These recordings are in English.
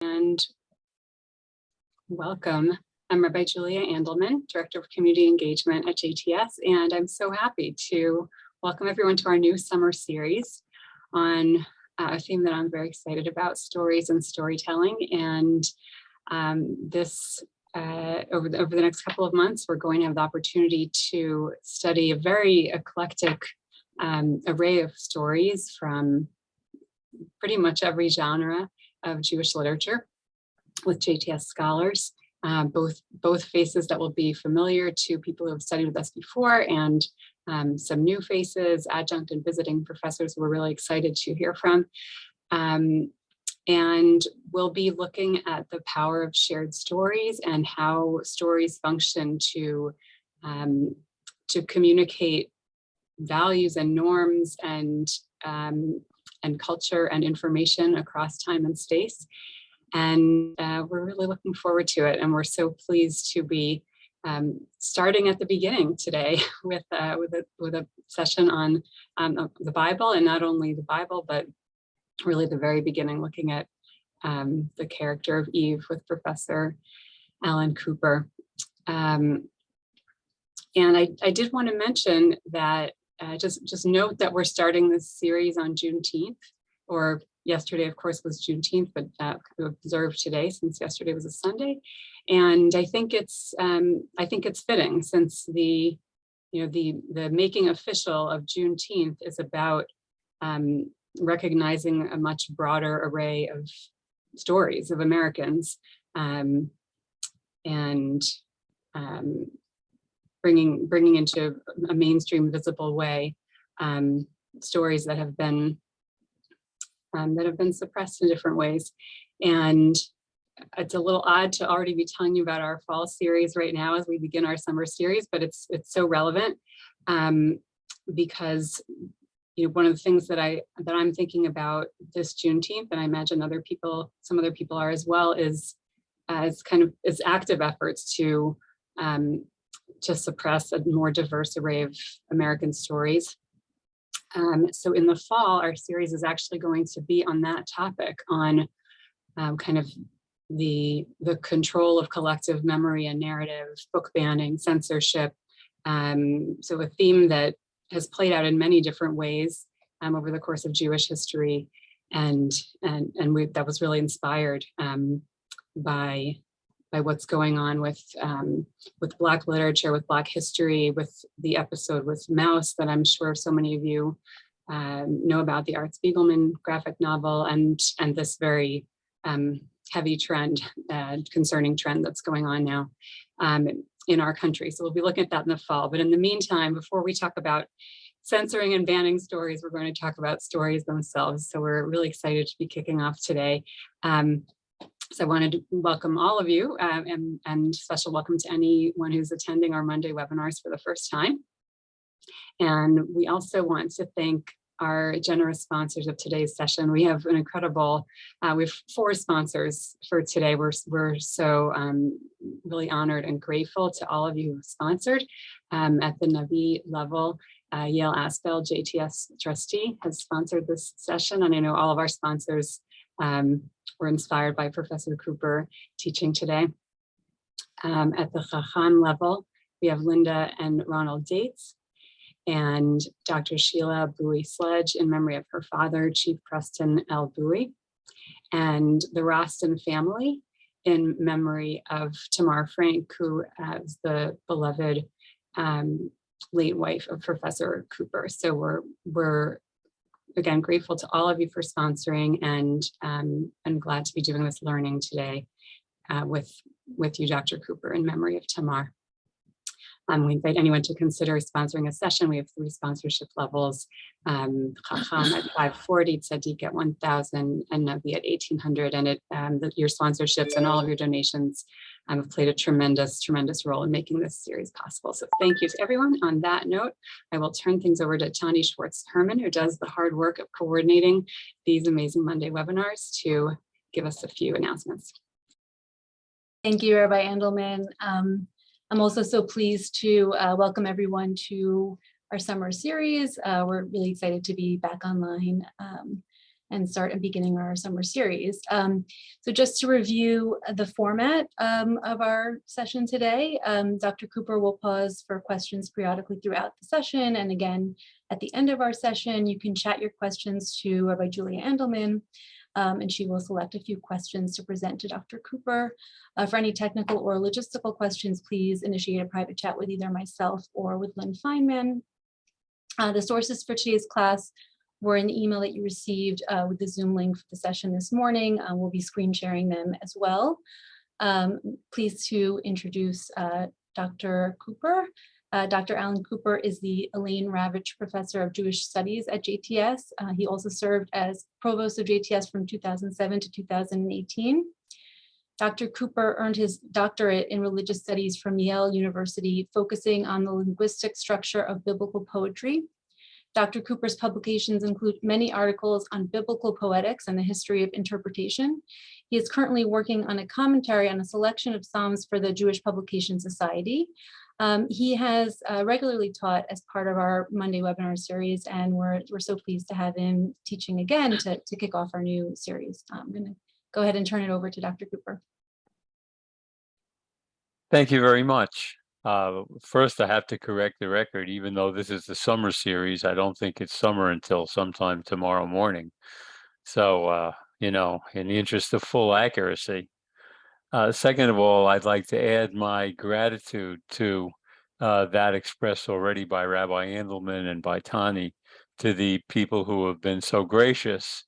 And welcome. I'm Rabbi Julia Andelman, Director of Community Engagement at JTS, and I'm so happy to welcome everyone to our new summer series on a theme that I'm very excited about, stories and storytelling. And over the next couple of months, we're going to have the opportunity to study a very eclectic array of stories from pretty much every genre of Jewish literature with JTS scholars, both faces that will be familiar to people who have studied with us before, and some new faces, adjunct and visiting professors we're really excited to hear from. And we'll be looking at the power of shared stories and how stories function to communicate values and norms and culture and information across time and space. And we're really looking forward to it. And we're so pleased to be starting at the beginning today with a session on the Bible, and not only the Bible, but really the very beginning, looking at the character of Eve with Professor Alan Cooper. And I did want to mention that just note that we're starting this series on Juneteenth, or yesterday, of course, was Juneteenth, but observed today since yesterday was a Sunday. And I think it's fitting, since the making official of Juneteenth is about recognizing a much broader array of stories of Americans, and bringing into a mainstream, visible way stories that have been suppressed in different ways. And it's a little odd to already be telling you about our fall series right now as we begin our summer series, but it's so relevant because one of the things that I'm thinking about this Juneteenth, and I imagine some other people are as well, is active efforts to suppress a more diverse array of American stories. So in the fall, our series is actually going to be on that topic, on kind of the control of collective memory and narrative, book banning, censorship. So a theme that has played out in many different ways over the course of Jewish history, and that was really inspired by what's going on with Black literature, with Black history, with the episode with Mouse that I'm sure so many of you know about, the Art Spiegelman graphic novel, and this very heavy trend, concerning trend that's going on now in our country. So we'll be looking at that in the fall. But in the meantime, before we talk about censoring and banning stories, we're going to talk about stories themselves. So we're really excited to be kicking off today. So I wanted to welcome all of you, and special welcome to anyone who's attending our Monday webinars for the first time. And we also want to thank our generous sponsors of today's session. We have an incredible, we have 4 sponsors for today. We're so really honored and grateful to all of you who sponsored. At the Navi level, Yale Aspel, JTS trustee, has sponsored this session. And I know all of our sponsors were inspired by Professor Cooper teaching today. At the Chacham level, we have Linda and Ronald Dates, and Dr. Sheila Bowie Sledge in memory of her father, Chief Preston L. Bowie, and the Roston family in memory of Tamar Frank, who is the beloved late wife of Professor Cooper. So we're again grateful to all of you for sponsoring, and I'm glad to be doing this learning today with you, Dr. Cooper, in memory of Tamar. We invite anyone to consider sponsoring a session. We have 3 sponsorship levels: Chacham at $540, Tzaddik at $1,000, and Navi at $1,800. And your sponsorships and all of your donations have played a tremendous role in making this series possible. So thank you to everyone. On that note, I will turn things over to Tani Schwartz-Herman, who does the hard work of coordinating these amazing Monday webinars, to give us a few announcements. Thank you, Rabbi Andelman. I'm also so pleased to welcome everyone to our summer series. We're really excited to be back online. and start beginning our summer series. So just to review the format of our session today, Dr. Cooper will pause for questions periodically throughout the session. And again, at the end of our session, you can chat your questions to Rabbi Julia Andelman, and she will select a few questions to present to Dr. Cooper. For any technical or logistical questions, please initiate a private chat with either myself or with Lynn Feynman. The sources for today's class were in the email that you received with the Zoom link for the session this morning. We'll be screen sharing them as well. Pleased to introduce Dr. Cooper. Dr. Alan Cooper is the Elaine Ravich Professor of Jewish Studies at JTS. He also served as Provost of JTS from 2007 to 2018. Dr. Cooper earned his doctorate in religious studies from Yale University, focusing on the linguistic structure of biblical poetry. Dr. Cooper's publications include many articles on biblical poetics and the history of interpretation. He is currently working on a commentary on a selection of Psalms for the Jewish Publication Society. He has regularly taught as part of our Monday webinar series, and we're so pleased to have him teaching again to kick off our new series. I'm going to go ahead and turn it over to Dr. Cooper. Thank you very much. First, I have to correct the record. Even though this is the summer series, I don't think it's summer until sometime tomorrow morning. So, you know, in the interest of full accuracy. Second of all, I'd like to add my gratitude to that expressed already by Rabbi Andelman and by Tani, to the people who have been so gracious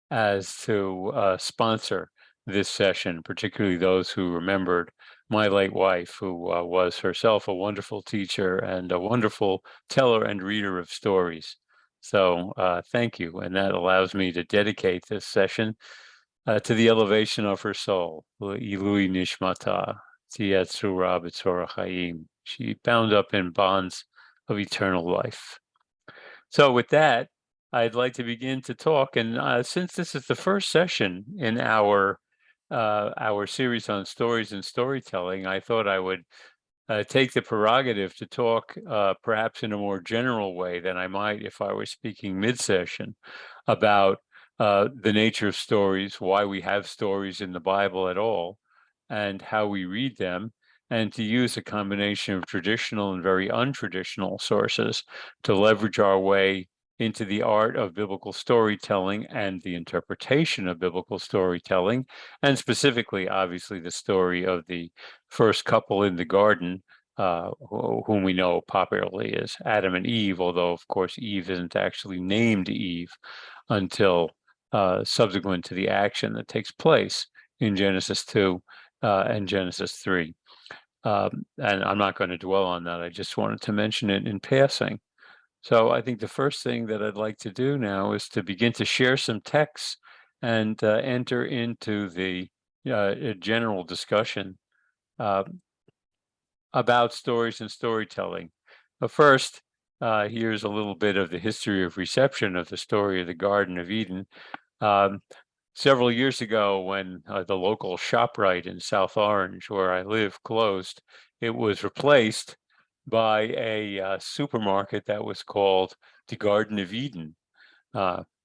as to sponsor this session, particularly those who remembered my late wife, who was herself a wonderful teacher and a wonderful teller and reader of stories. So thank you. And that allows me to dedicate this session to the elevation of her soul, Ilui Nishmata, Tiyatzura B'Torah Chaim. She bound up in bonds of eternal life. So with that, I'd like to begin to talk. And since this is the first session in our series on stories and storytelling, I thought I would take the prerogative to talk perhaps in a more general way than I might if I were speaking mid-session about the nature of stories, why we have stories in the Bible at all, and how we read them, and to use a combination of traditional and very untraditional sources to leverage our way into the art of biblical storytelling and the interpretation of biblical storytelling, and specifically, obviously, the story of the first couple in the garden, whom we know popularly as Adam and Eve, although, of course, Eve isn't actually named Eve until subsequent to the action that takes place in Genesis 2 and Genesis 3. And I'm not going to dwell on that. I just wanted to mention it in passing. So I think the first thing that I'd like to do now is to begin to share some texts and enter into the general discussion about stories and storytelling. But first, here's a little bit of the history of reception of the story of the Garden of Eden. Several years ago, when the local ShopRite in South Orange, where I live, closed, it was replaced by a supermarket that was called the Garden of Eden,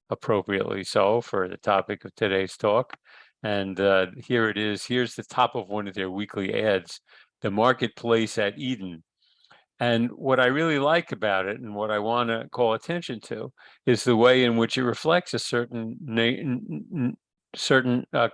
appropriately so for the topic of today's talk. And here it is. Here's the top of one of their weekly ads, the marketplace at Eden. And what I really like about it, and what I want to call attention to, is the way in which it reflects a certain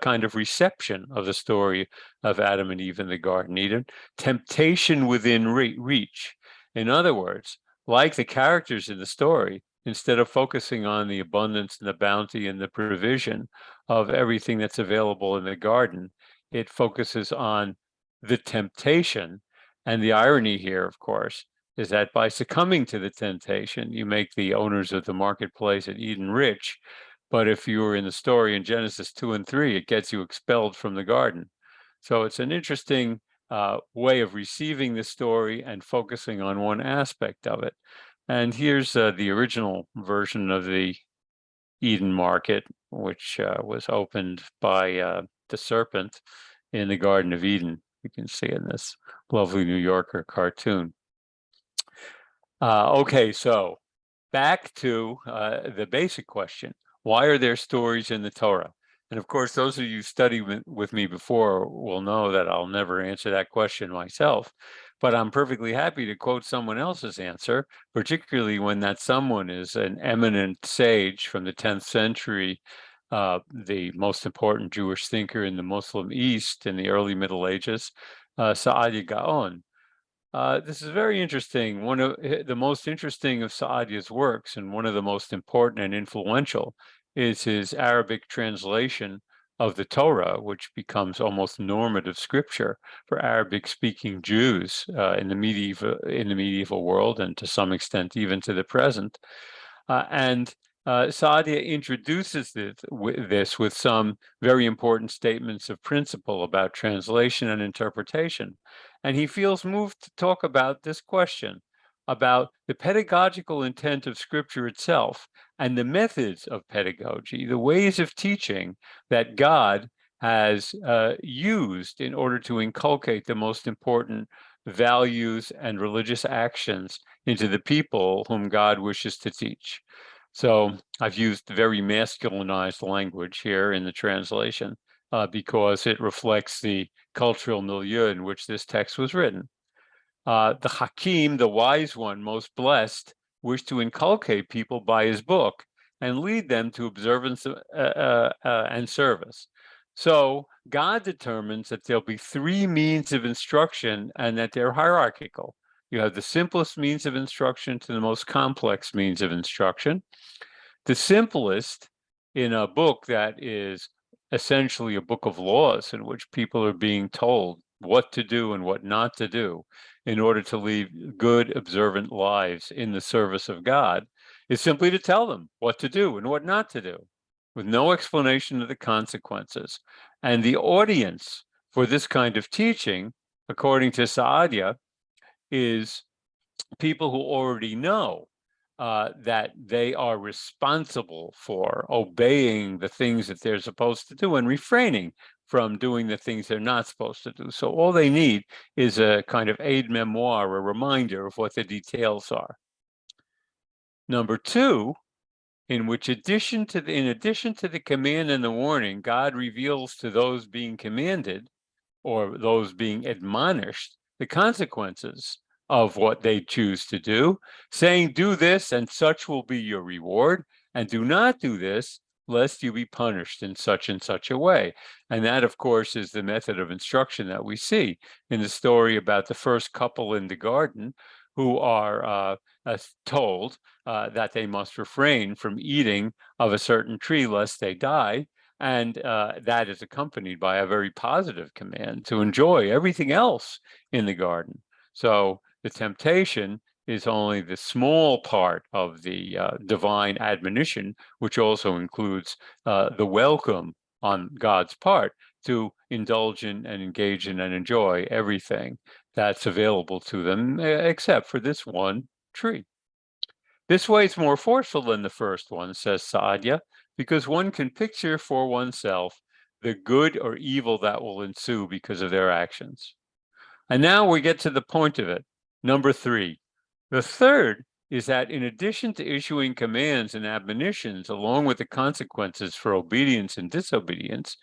kind of reception of the story of Adam and Eve in the Garden of Eden, temptation within reach. In other words, like the characters in the story, instead of focusing on the abundance and the bounty and the provision of everything that's available in the garden, it focuses on the temptation. And the irony here, of course, is that by succumbing to the temptation, you make the owners of the marketplace at Eden rich. But if you were in the story in Genesis 2 and 3, it gets you expelled from the garden. So it's an interesting way of receiving the story and focusing on one aspect of it. And here's the original version of the Eden market, which was opened by the serpent in the Garden of Eden. You can see in this lovely New Yorker cartoon. Okay, so back to the basic question. Why are there stories in the Torah? And of course, those of you who studied with me before will know that I'll never answer that question myself, but I'm perfectly happy to quote someone else's answer, particularly when that someone is an eminent sage from the 10th century, the most important Jewish thinker in the Muslim East in the early Middle Ages, Saadia Gaon. This is very interesting. One of the most interesting of Saadia's works, and one of the most important and influential, is his Arabic translation of the Torah, which becomes almost normative scripture for Arabic-speaking Jews in the medieval world, and to some extent even to the present. And Saadia introduces this with some very important statements of principle about translation and interpretation. And he feels moved to talk about this question, about the pedagogical intent of Scripture itself and the methods of pedagogy, the ways of teaching that God has used in order to inculcate the most important values and religious actions into the people whom God wishes to teach. So I've used very masculinized language here in the translation because it reflects the cultural milieu in which this text was written. The Hakim, the wise one, most blessed, wished to inculcate people by his book and lead them to observance and service. So God determines that there'll be three means of instruction and that they're hierarchical. You have the simplest means of instruction to the most complex means of instruction. The simplest, in a book that is essentially a book of laws in which people are being told what to do and what not to do in order to lead good, observant lives in the service of God, is simply to tell them what to do and what not to do, with no explanation of the consequences. And the audience for this kind of teaching, according to Saadia, is people who already know that they are responsible for obeying the things that they're supposed to do and refraining from doing the things they're not supposed to do. So all they need is a kind of aide memoire, a reminder of what the details are. Number two, in addition to the command and the warning, God reveals to those being commanded or those being admonished the consequences of what they choose to do, saying, do this and such will be your reward, and do not do this lest you be punished in such and such a way. And that, of course, is the method of instruction that we see in the story about the first couple in the garden who are told that they must refrain from eating of a certain tree lest they die. And that is accompanied by a very positive command to enjoy everything else in the garden. So the temptation is only the small part of the divine admonition, which also includes the welcome on God's part to indulge in and engage in and enjoy everything that's available to them, except for this one tree. This way it's more forceful than the first one, says Saadia, because one can picture for oneself the good or evil that will ensue because of their actions. And now we get to the point of it. Number three. The third is that in addition to issuing commands and admonitions, along with the consequences for obedience and disobedience,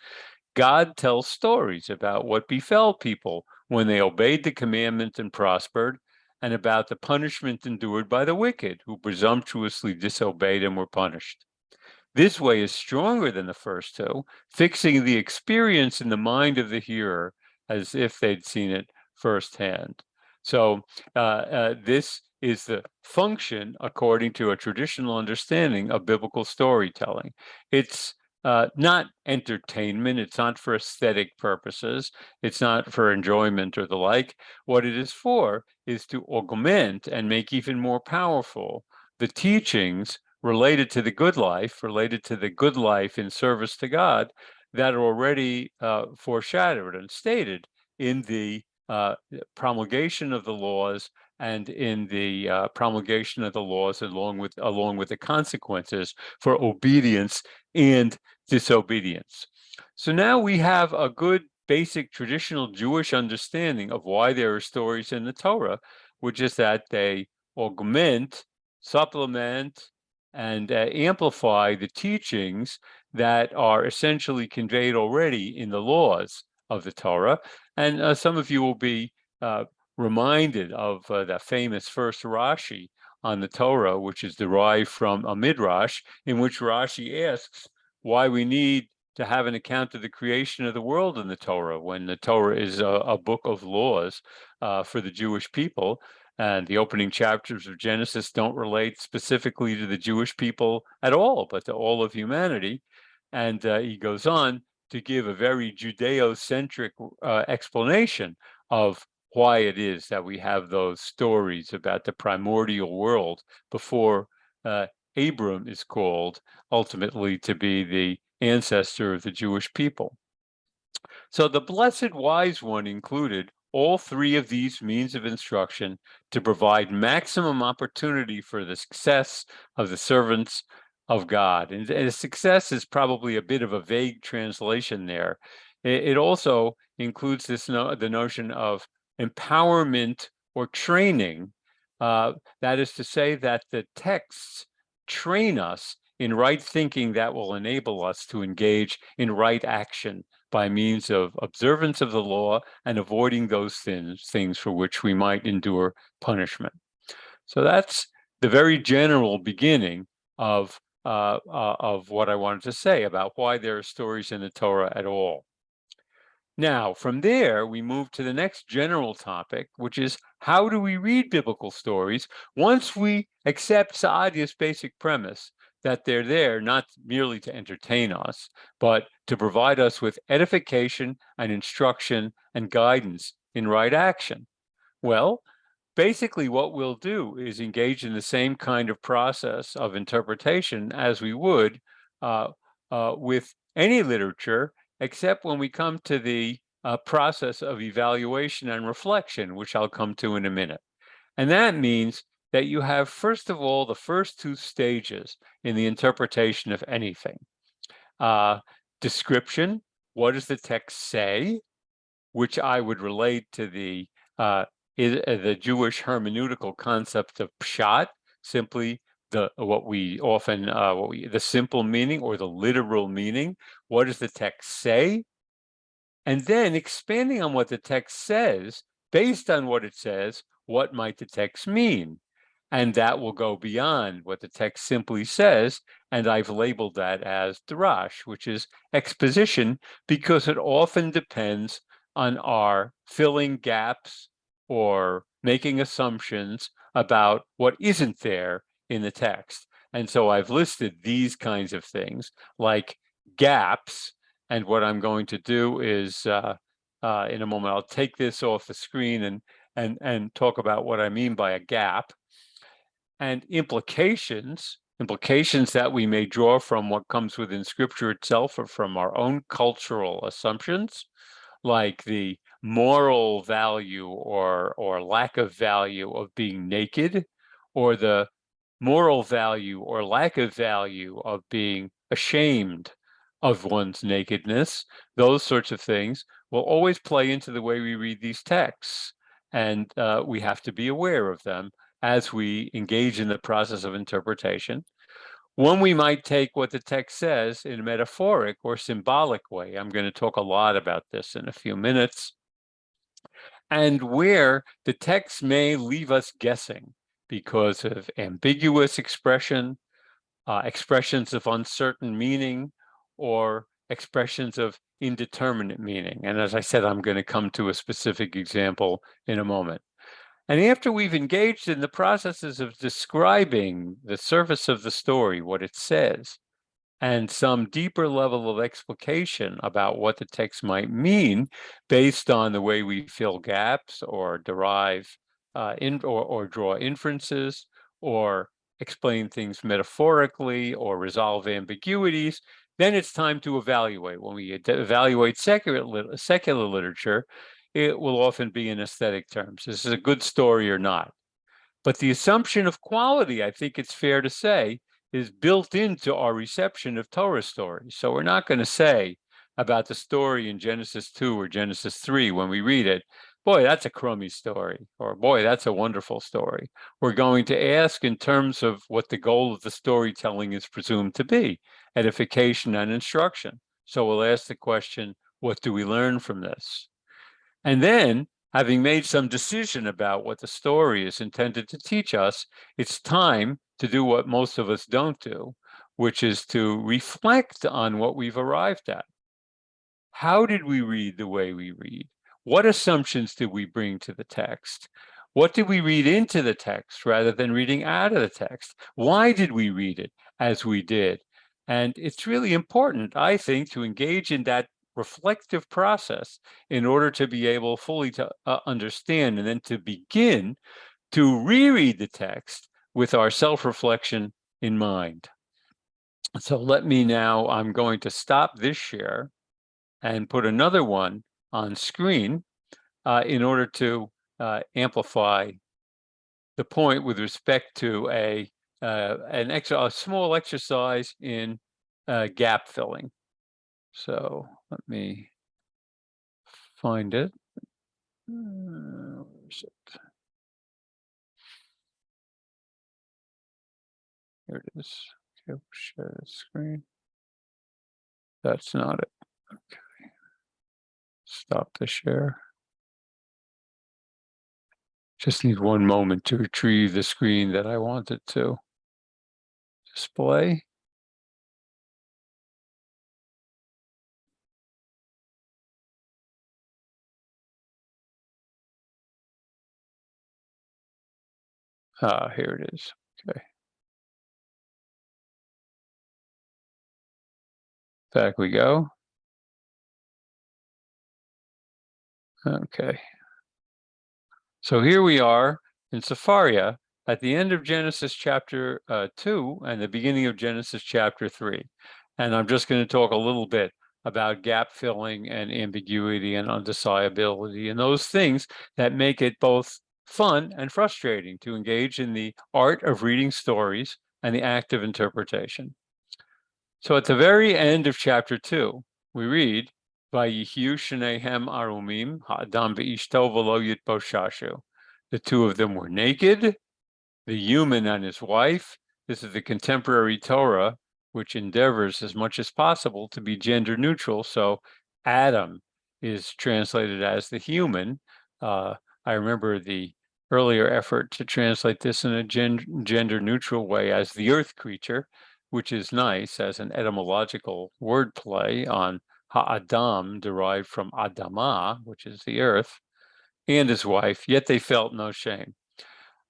God tells stories about what befell people when they obeyed the commandment and prospered, and about the punishment endured by the wicked who presumptuously disobeyed and were punished. This way is stronger than the first two, fixing the experience in the mind of the hearer as if they'd seen it firsthand. So this is the function, according to a traditional understanding of biblical storytelling. It's not entertainment. It's not for aesthetic purposes. It's not for enjoyment or the like. What it is for is to augment and make even more powerful the teachings related to the good life in service to God that are already foreshadowed and stated in the promulgation of the laws and in the promulgation of the laws along with the consequences for obedience and disobedience. So now we have a good basic traditional Jewish understanding of why there are stories in the Torah, which is that they augment, supplement, and amplify the teachings that are essentially conveyed already in the laws of the Torah. And some of you will be reminded of the famous first Rashi on the Torah, which is derived from a midrash, in which Rashi asks why we need to have an account of the creation of the world in the Torah, when the Torah is a book of laws for the Jewish people. And the opening chapters of Genesis don't relate specifically to the Jewish people at all, but to all of humanity. And he goes on to give a very Judeo-centric explanation of why it is that we have those stories about the primordial world before Abram is called ultimately to be the ancestor of the Jewish people. So the Blessed Wise One included all three of these means of instruction to provide maximum opportunity for the success of the servants of God. And success is probably a bit of a vague translation there. It also includes the notion of empowerment or training. That is to say that the texts train us in right thinking that will enable us to engage in right action by means of observance of the law and avoiding those things for which we might endure punishment. So that's the very general beginning of what I wanted to say about why there are stories in the Torah at all. Now, from there, we move to the next general topic, which is how do we read biblical stories once we accept Saadia's basic premise that they're there not merely to entertain us, but to provide us with edification and instruction and guidance in right action? Well, basically what we'll do is engage in the same kind of process of interpretation as we would with any literature, except when we come to the process of evaluation and reflection, which I'll come to in a minute. And that means that you have, first of all, the first two stages in the interpretation of anything. Description, what does the text say, which I would relate to the Jewish hermeneutical concept of pshat, simply the simple meaning or the literal meaning. What does the text say? And then expanding on what the text says, based on what it says, what might the text mean? And that will go beyond what the text simply says, and I've labeled that as darash, which is exposition, because it often depends on our filling gaps or making assumptions about what isn't there in the text. And so I've listed these kinds of things like gaps, and what I'm going to do is in a moment, I'll take this off the screen and talk about what I mean by a gap. And implications that we may draw from what comes within Scripture itself or from our own cultural assumptions, like the moral value or lack of value of being naked, or the moral value or lack of value of being ashamed of one's nakedness. Those sorts of things will always play into the way we read these texts, and we have to be aware of them as we engage in the process of interpretation. One, we might take what the text says in a metaphoric or symbolic way. I'm going to talk a lot about this in a few minutes. And where the text may leave us guessing because of ambiguous expression, expressions of uncertain meaning, or expressions of indeterminate meaning. And as I said, I'm going to come to a specific example in a moment. And after we've engaged in the processes of describing the surface of the story, what it says, and some deeper level of explication about what the text might mean based on the way we fill gaps or derive or draw inferences or explain things metaphorically or resolve ambiguities, then it's time to evaluate. When we evaluate secular literature, it will often be in aesthetic terms. This is a good story or not. But the assumption of quality, I think it's fair to say, is built into our reception of Torah stories. So we're not going to say about the story in Genesis 2 or Genesis 3 when we read it, boy, that's a crummy story, or boy, that's a wonderful story. We're going to ask in terms of what the goal of the storytelling is presumed to be, edification and instruction. So we'll ask the question, what do we learn from this? And then, having made some decision about what the story is intended to teach us, it's time to do what most of us don't do, which is to reflect on what we've arrived at. How did we read the way we read? What assumptions did we bring to the text? What did we read into the text rather than reading out of the text? Why did we read it as we did? And it's really important, I think, to engage in that reflective process in order to be able fully to understand and then to begin to reread the text with our self-reflection in mind. So let me now, I'm going to stop this share and put another one on screen in order to amplify the point with respect to a small exercise in gap filling. So let me find it. Where is it? Here it is. Okay, share the screen. That's not it. Okay. Stop the share. Just need one moment to retrieve the screen that I wanted to display. Here it is. Okay. Back we go. Okay. So here we are in Sepharia at the end of Genesis chapter 2 and the beginning of Genesis chapter 3. And I'm just going to talk a little bit about gap filling and ambiguity and undecipherability and those things that make it both fun and frustrating to engage in the art of reading stories and the act of interpretation. So at the very end of chapter 2, we read, Vayihiu shnehem arumim ha'adam ve'ishto v'lo yitboshashu. The two of them were naked, the human and his wife. This is the contemporary Torah, which endeavors as much as possible to be gender neutral. So Adam is translated as the human. I remember the earlier effort to translate this in a gender neutral way as the earth creature, which is nice as an etymological wordplay on ha'adam, derived from adama, which is the earth, and his wife, yet they felt no shame.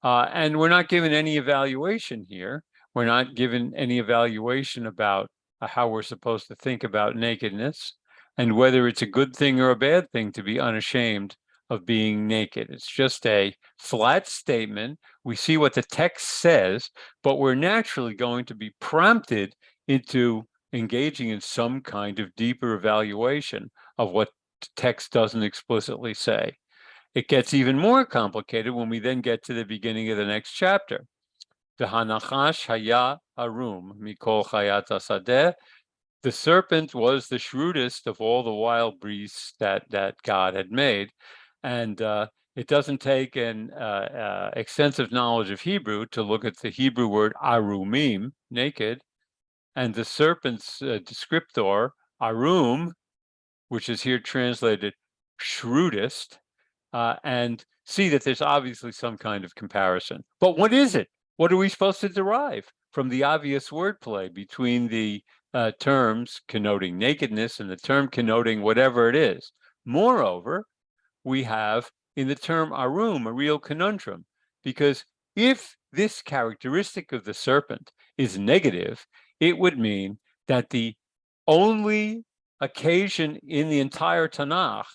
And we're not given any evaluation here. We're not given any evaluation about how we're supposed to think about nakedness and whether it's a good thing or a bad thing to be unashamed of being naked. It's just a flat statement. We see what the text says, but we're naturally going to be prompted into engaging in some kind of deeper evaluation of what the text doesn't explicitly say. It gets even more complicated when we then get to the beginning of the next chapter. V'hanachash haya arum mikol chayat hasadeh. The serpent was the shrewdest of all the wild beasts that God had made. And it doesn't take an extensive knowledge of Hebrew to look at the Hebrew word arumim, naked, and the serpent's descriptor, arum, which is here translated shrewdest, and see that there's obviously some kind of comparison. But what is it? What are we supposed to derive from the obvious wordplay between the terms connoting nakedness and the term connoting whatever it is? Moreover, we have in the term arum a real conundrum, because if this characteristic of the serpent is negative, it would mean that the only occasion in the entire Tanakh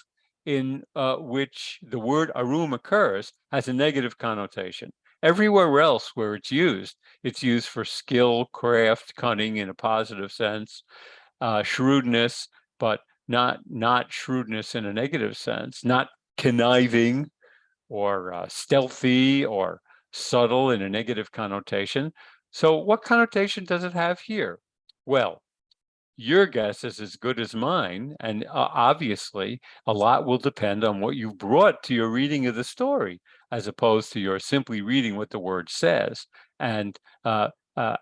in which the word arum occurs has a negative connotation. Everywhere else where it's used for skill, craft, cunning in a positive sense, shrewdness, but not shrewdness in a negative sense, not conniving or stealthy or subtle in a negative connotation. So what connotation does it have here? Well, your guess is as good as mine. And obviously, a lot will depend on what you brought to your reading of the story, as opposed to your simply reading what the word says and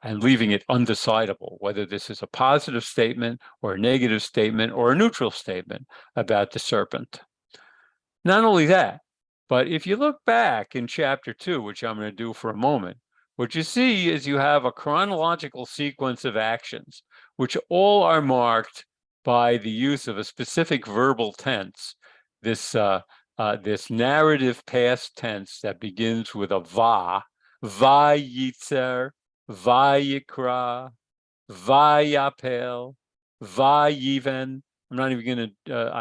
leaving it undecidable, whether this is a positive statement or a negative statement or a neutral statement about the serpent. Not only that, but if you look back in chapter 2, which I'm going to do for a moment, what you see is you have a chronological sequence of actions, which all are marked by the use of a specific verbal tense, this narrative past tense that begins with a vayitzer, vayikra, vayapel, vayiven. I'm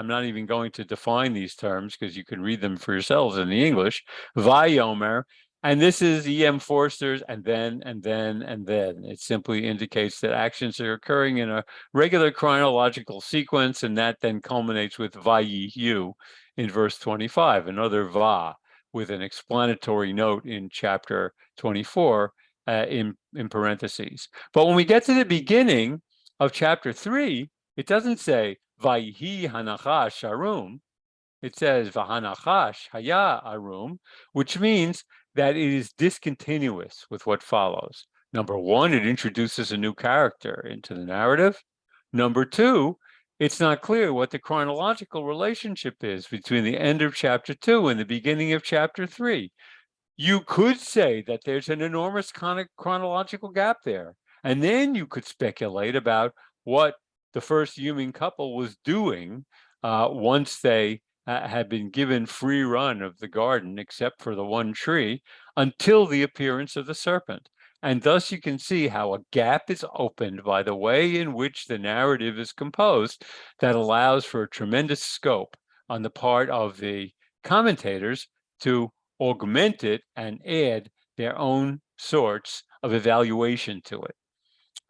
not even going to define these terms because you can read them for yourselves in the English. Vayomer, and this is E.M. Forster's and then. It simply indicates that actions are occurring in a regular chronological sequence, and that then culminates with vayihu in verse 25, another va with an explanatory note in chapter 24 in parentheses. But when we get to the beginning of chapter 3, it doesn't say Vayhi hanachash arum. It says Vahanachash haya arum, which means that it is discontinuous with what follows. Number one, it introduces a new character into the narrative. Number two, it's not clear what the chronological relationship is between the end of chapter 2 and the beginning of chapter 3. You could say that there's an enormous chronological gap there. And then you could speculate about what the first human couple was doing once they had been given free run of the garden, except for the one tree, until the appearance of the serpent. And thus you can see how a gap is opened by the way in which the narrative is composed that allows for a tremendous scope on the part of the commentators to augment it and add their own sorts of evaluation to it.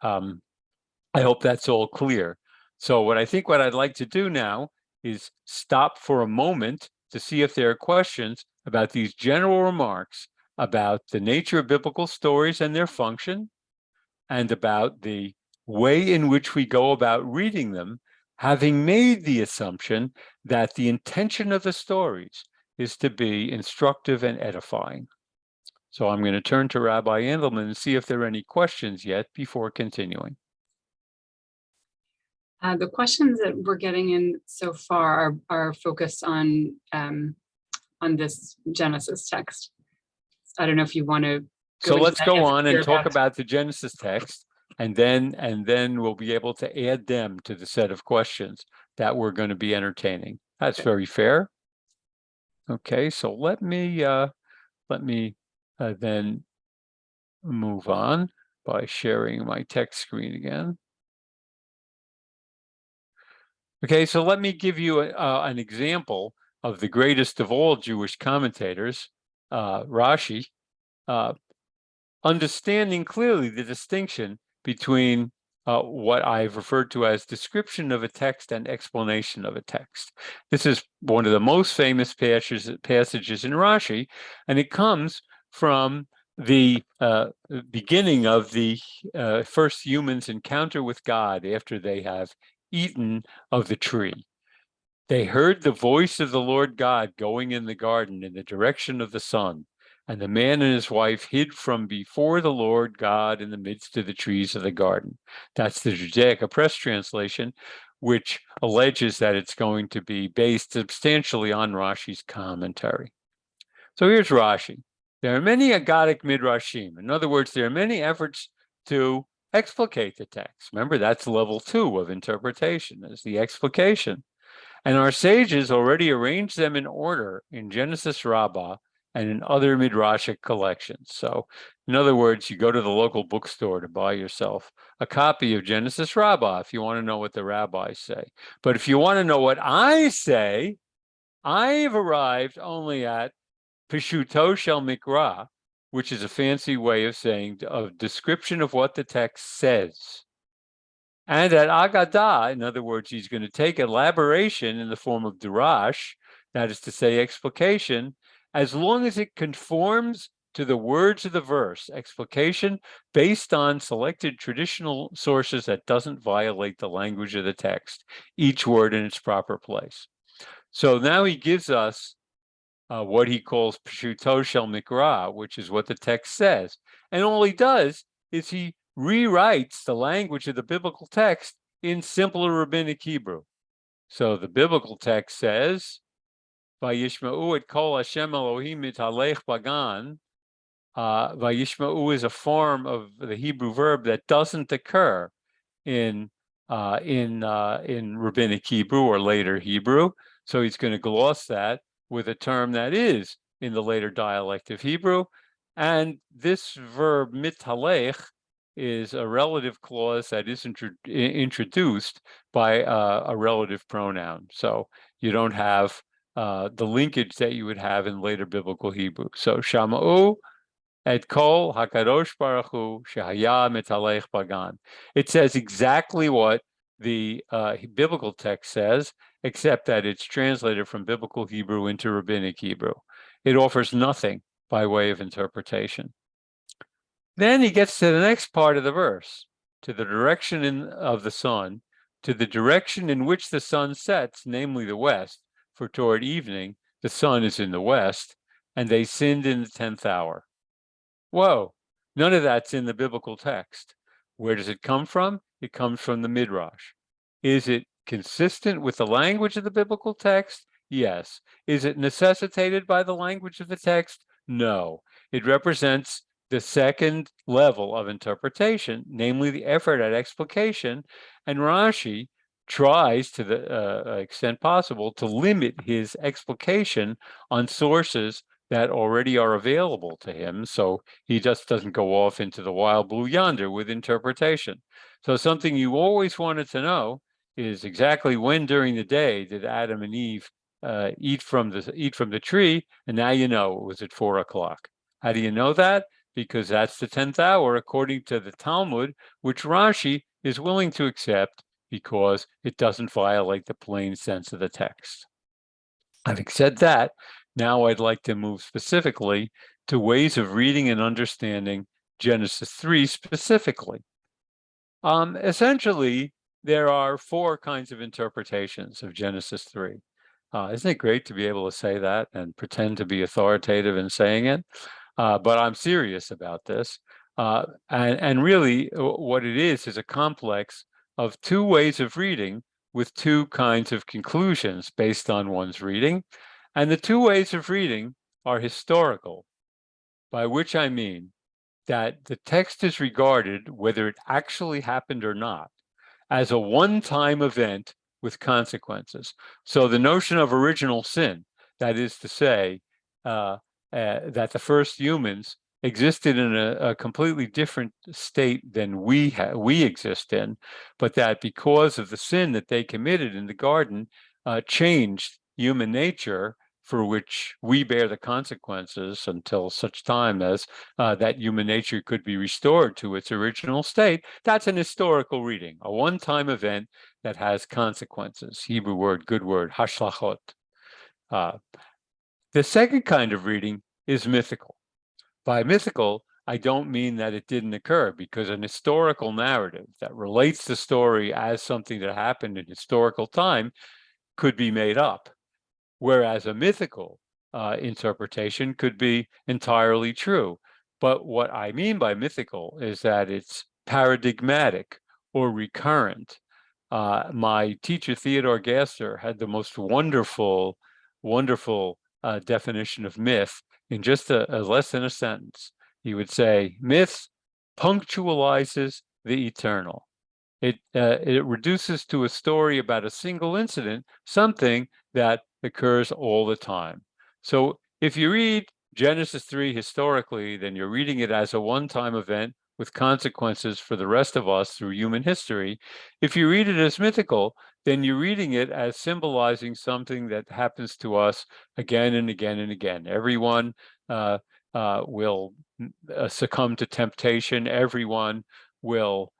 I hope that's all clear. So what I'd like to do now is stop for a moment to see if there are questions about these general remarks about the nature of biblical stories and their function, and about the way in which we go about reading them, having made the assumption that the intention of the stories is to be instructive and edifying. So I'm going to turn to Rabbi Andelman and see if there are any questions yet before continuing. The questions that we're getting in so far are focused on this Genesis text. I don't know if you want to. So let's go on and talk about the Genesis text, and then we'll be able to add them to the set of questions that we're going to be entertaining. That's very fair. Okay, so let me then move on by sharing my text screen again. Okay, so let me give you an example of the greatest of all Jewish commentators, Rashi, understanding clearly the distinction between what I've referred to as description of a text and explanation of a text. This is one of the most famous passages in Rashi, and it comes from the beginning of the first human's encounter with God after they have eaten of the tree. They heard the voice of the Lord God going in the garden in the direction of the sun, and the man and his wife hid from before the Lord God in the midst of the trees of the garden. That's the Judaica Press translation, which alleges that it's going to be based substantially on Rashi's commentary. So here's Rashi. There are many Agadic midrashim. In other words, there are many efforts to explicate the text. Remember, that's level 2 of interpretation, is the explication. And our sages already arranged them in order in Genesis Rabbah and in other midrashic collections. So, in other words, you go to the local bookstore to buy yourself a copy of Genesis Rabbah if you want to know what the rabbis say. But if you want to know what I say, I've arrived only at Pishuto Shel Mikra, which is a fancy way of saying a description of what the text says. And at Agadah, in other words, he's going to take elaboration in the form of dirash, that is to say, explication, as long as it conforms to the words of the verse, explication based on selected traditional sources that doesn't violate the language of the text, each word in its proper place. So now he gives us what he calls Pshuto Shel Mikra, which is what the text says. And all he does is he rewrites the language of the biblical text in simpler rabbinic Hebrew. So the biblical text says, Vayishma'u et kol Hashem Elohim mitalech bagan. Vayishma'u is a form of the Hebrew verb that doesn't occur in rabbinic Hebrew or later Hebrew. So he's going to gloss that with a term that is in the later dialect of Hebrew. And this verb mitalech is a relative clause that is introduced by a relative pronoun. So you don't have the linkage that you would have in later biblical Hebrew. So Shama'u et kol hakadosh baruch hu shehaya mitalech bagan. It says exactly what the biblical text says, except that it's translated from biblical Hebrew into rabbinic Hebrew. It offers nothing by way of interpretation. Then he gets to the next part of the verse, to the direction of the sun, to the direction in which the sun sets, namely the west, for toward evening the sun is in the west, and they sinned in the 10th hour. Whoa, none of that's in the biblical text. Where does it come from? It comes from the Midrash. Is it consistent with the language of the biblical text? Yes. Is it necessitated by the language of the text? No. It represents the second level of interpretation, namely the effort at explication, and Rashi tries to the extent possible to limit his explication on sources that already are available to him, so he just doesn't go off into the wild blue yonder with interpretation. So something you always wanted to know is exactly when during the day did Adam and Eve eat from the tree, and now you know it was at 4 o'clock. How do you know that? Because that's the 10th hour according to the Talmud, which Rashi is willing to accept because it doesn't violate the plain sense of the text. Having said that, now I'd like to move specifically to ways of reading and understanding Genesis 3 specifically. Essentially, there are 4 kinds of interpretations of Genesis 3. Isn't it great to be able to say that and pretend to be authoritative in saying it? But I'm serious about this. And really, what it is a complex of 2 ways of reading with 2 kinds of conclusions based on one's reading. And the 2 ways of reading are historical, by which I mean that the text is regarded, whether it actually happened or not, as a one-time event with consequences. So the notion of original sin, that is to say, that the first humans existed in a completely different state than we exist in, but that because of the sin that they committed in the garden, changed human nature, for which we bear the consequences until such time as that human nature could be restored to its original state. That's an historical reading, a one-time event that has consequences. Hebrew word, good word, hashlachot. The second kind of reading is mythical. By mythical, I don't mean that it didn't occur, because an historical narrative that relates the story as something that happened in historical time could be made up, whereas a mythical interpretation could be entirely true. But what I mean by mythical is that it's paradigmatic or recurrent. My teacher, Theodore Gaster, had the most wonderful definition of myth in just a less than a sentence. He would say, myth punctualizes the eternal. It reduces to a story about a single incident, something that occurs all the time. So if you read Genesis 3 historically, then you're reading it as a one-time event with consequences for the rest of us through human history. If you read it as mythical, then you're reading it as symbolizing something that happens to us again and again and again. Everyone will succumb to temptation. Everyone will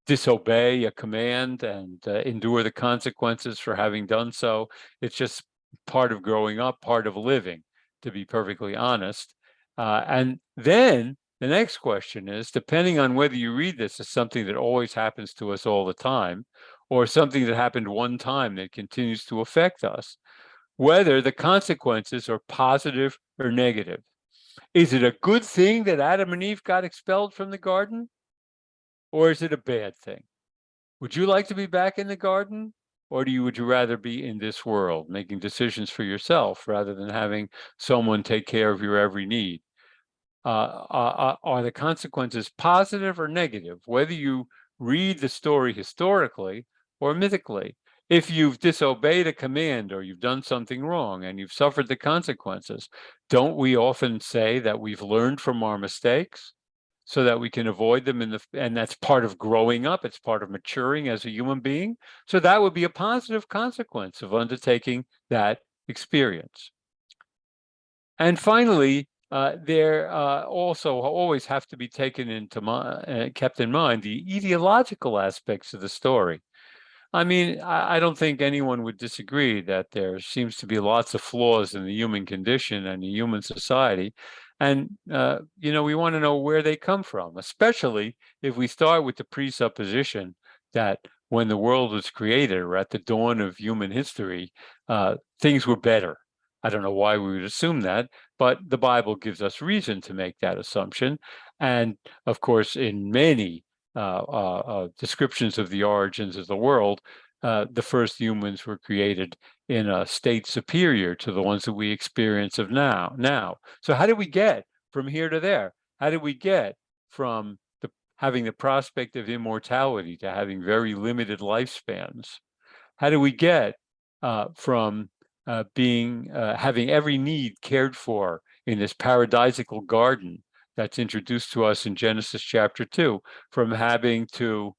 disobey a command and endure the consequences for having done so. It's just part of growing up, part of living, to be perfectly honest. And then the next question is, depending on whether you read this as something that always happens to us all the time, or something that happened one time that continues to affect us, whether the consequences are positive or negative. Is it a good thing that Adam and Eve got expelled from the garden? Or is it a bad thing? Would you like to be back in the garden? Or would you rather be in this world, making decisions for yourself rather than having someone take care of your every need? Are the consequences positive or negative, whether you read the story historically or mythically? If you've disobeyed a command or you've done something wrong and you've suffered the consequences, don't we often say that we've learned from our mistakes so that we can avoid them and that's part of growing up, it's part of maturing as a human being? So that would be a positive consequence of undertaking that experience. And finally, there also always have to be taken into kept in mind the ideological aspects of the story. I mean, I don't think anyone would disagree that there seems to be lots of flaws in the human condition and the human society. And, we want to know where they come from, especially if we start with the presupposition that when the world was created or at the dawn of human history, things were better. I don't know why we would assume that, but the Bible gives us reason to make that assumption. And of course, in many descriptions of the origins of the world, the first humans were created in a state superior to the ones that we experience of now. So how did we get from here to there? How did we get from having the prospect of immortality to having very limited lifespans? How do we get from having every need cared for in this paradisical garden that's introduced to us in Genesis chapter 2, from having to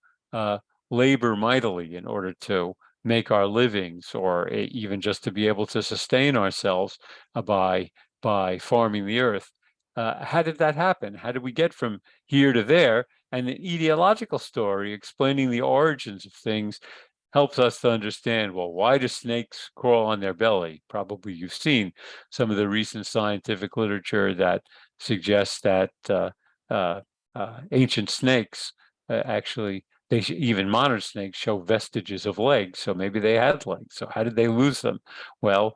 labor mightily in order to make our livings, or even just to be able to sustain ourselves by farming the earth? How did that happen? How did we get from here to there? And an ideological story explaining the origins of things helps us to understand, well, why do snakes crawl on their belly? Probably you've seen some of the recent scientific literature that suggests that ancient snakes actually, even modern snakes show vestiges of legs. So maybe they had legs. So how did they lose them? Well,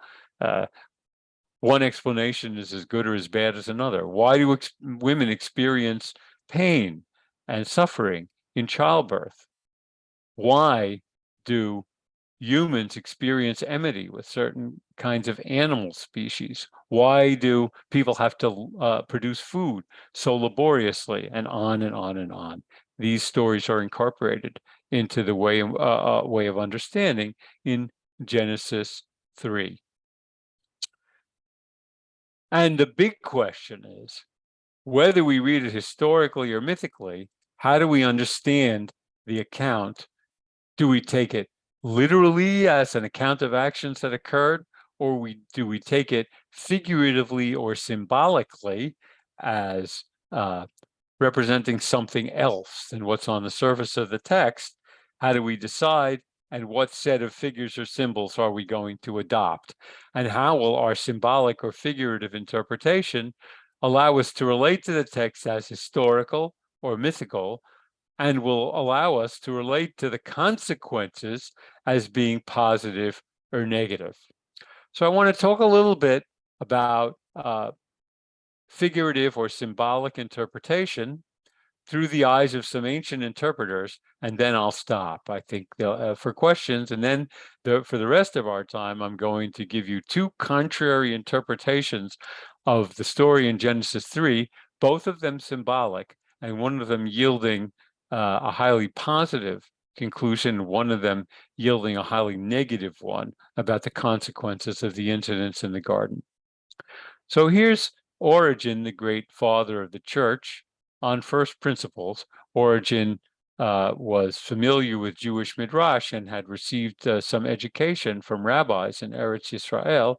one explanation is as good or as bad as another. Why do women experience pain and suffering in childbirth? Why do humans experience enmity with certain kinds of animal species? Why do people have to produce food so laboriously, and on and on and on? These stories are incorporated into the way of understanding in Genesis 3. And the big question is, whether we read it historically or mythically, how do we understand the account? Do we take it literally as an account of actions that occurred, or do we take it figuratively or symbolically as representing something else than what's on the surface of the text? How do we decide, and what set of figures or symbols are we going to adopt? And how will our symbolic or figurative interpretation allow us to relate to the text as historical or mythical, and will allow us to relate to the consequences as being positive or negative? So I want to talk a little bit about figurative or symbolic interpretation through the eyes of some ancient interpreters, and then I'll stop, I think, for questions. And then for the rest of our time, I'm going to give you two contrary interpretations of the story in Genesis 3, both of them symbolic, and one of them yielding a highly positive conclusion, one of them yielding a highly negative one about the consequences of the incidents in the garden. So here's Origen, the great father of the church, on first principles. Origen was familiar with Jewish midrash and had received some education from rabbis in Eretz Yisrael,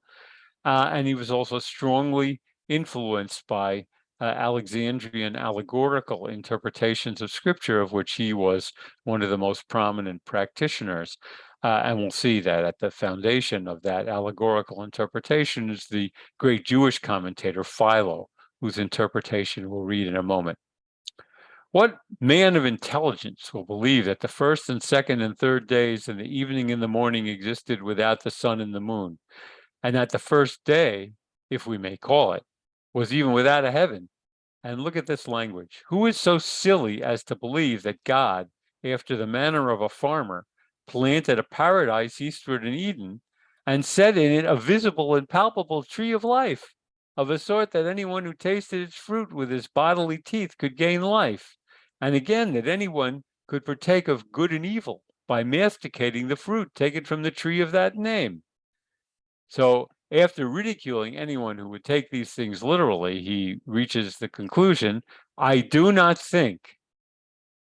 and he was also strongly influenced by Alexandrian allegorical interpretations of scripture, of which he was one of the most prominent practitioners. And we'll see that at the foundation of that allegorical interpretation is the great Jewish commentator Philo, whose interpretation we'll read in a moment. What man of intelligence will believe that the first and second and third days and the evening and the morning existed without the sun and the moon, and that the first day, if we may call it, was even without a heaven? And look at this language. Who is so silly as to believe that God, after the manner of a farmer, planted a paradise eastward in Eden and set in it a visible and palpable tree of life, of a sort that anyone who tasted its fruit with his bodily teeth could gain life, and again that anyone could partake of good and evil by masticating the fruit taken from the tree of that name? So after ridiculing anyone who would take these things literally, he reaches the conclusion, I do not think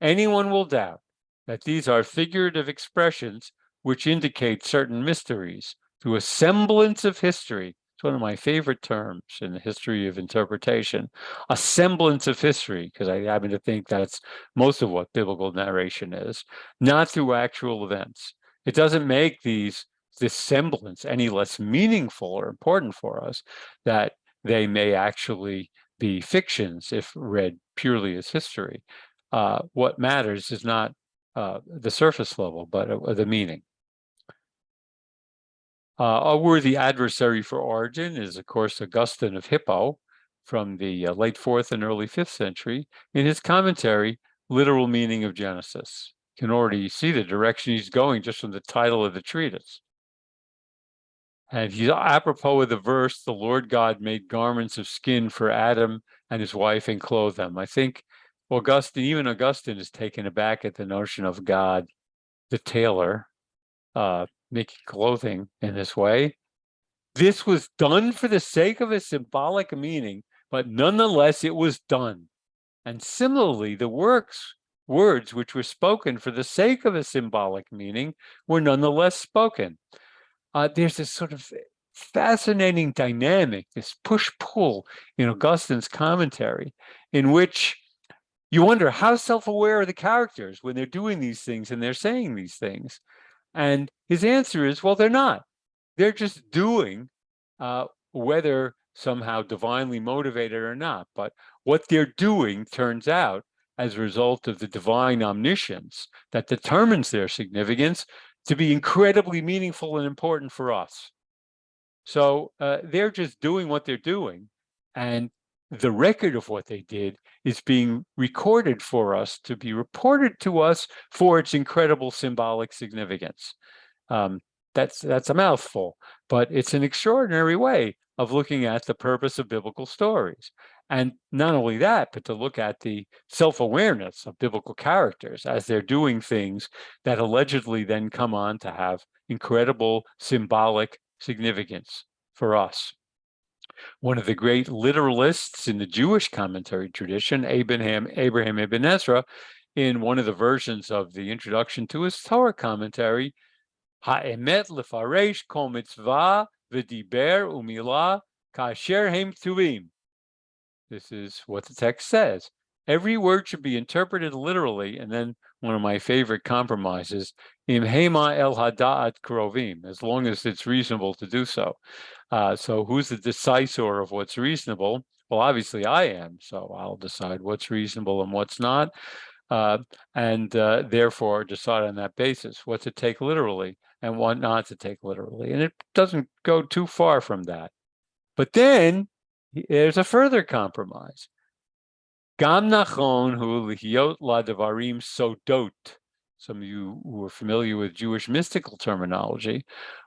anyone will doubt that these are figurative expressions which indicate certain mysteries through a semblance of history. It's one of my favorite terms in the history of interpretation, a semblance of history, because I happen to think that's most of what biblical narration is, not through actual events. It doesn't make this semblance any less meaningful or important for us that they may actually be fictions if read purely as history. What matters is not the surface level, but the meaning. A worthy adversary for origin is, of course, Augustine of Hippo from the late 4th and early 5th century. In his commentary, Literal Meaning of Genesis. You can already see the direction he's going just from the title of the treatise. And he's apropos of the verse, the Lord God made garments of skin for Adam and his wife and clothed them. I think even Augustine is taken aback at the notion of God, the tailor, making clothing in this way. This was done for the sake of a symbolic meaning, but nonetheless it was done. And similarly, the words which were spoken for the sake of a symbolic meaning were nonetheless spoken. There's this sort of fascinating dynamic, this push-pull in Augustine's commentary, in which you wonder how self-aware are the characters when they're doing these things and they're saying these things. And his answer is, well, they're not. They're just doing, whether somehow divinely motivated or not. But what they're doing turns out, as a result of the divine omniscience that determines their significance, to be incredibly meaningful and important for us. So they're just doing what they're doing. And the record of what they did is being recorded for us to be reported to us for its incredible symbolic significance. That's a mouthful, but it's an extraordinary way of looking at the purpose of biblical stories. And not only that, but to look at the self-awareness of biblical characters as they're doing things that allegedly then come on to have incredible symbolic significance for us. One of the great literalists in the Jewish commentary tradition, Abraham Ibn Ezra, in one of the versions of the introduction to his Torah commentary, Ha'emet lefaresh kol mitzvah v'diber u'milah kasher hem ktuvim. This is what the text says. Every word should be interpreted literally, and then one of my favorite compromises, im hema el hada'at krovim, as long as it's reasonable to do so. So who's the decisor of what's reasonable? Well, obviously I am, so I'll decide what's reasonable and what's not, and therefore decide on that basis what to take literally and what not to take literally. And it doesn't go too far from that. But then there's a further compromise. Gam nachon hu lihyot ladavarim sodot. Some of you who are familiar with Jewish mystical terminology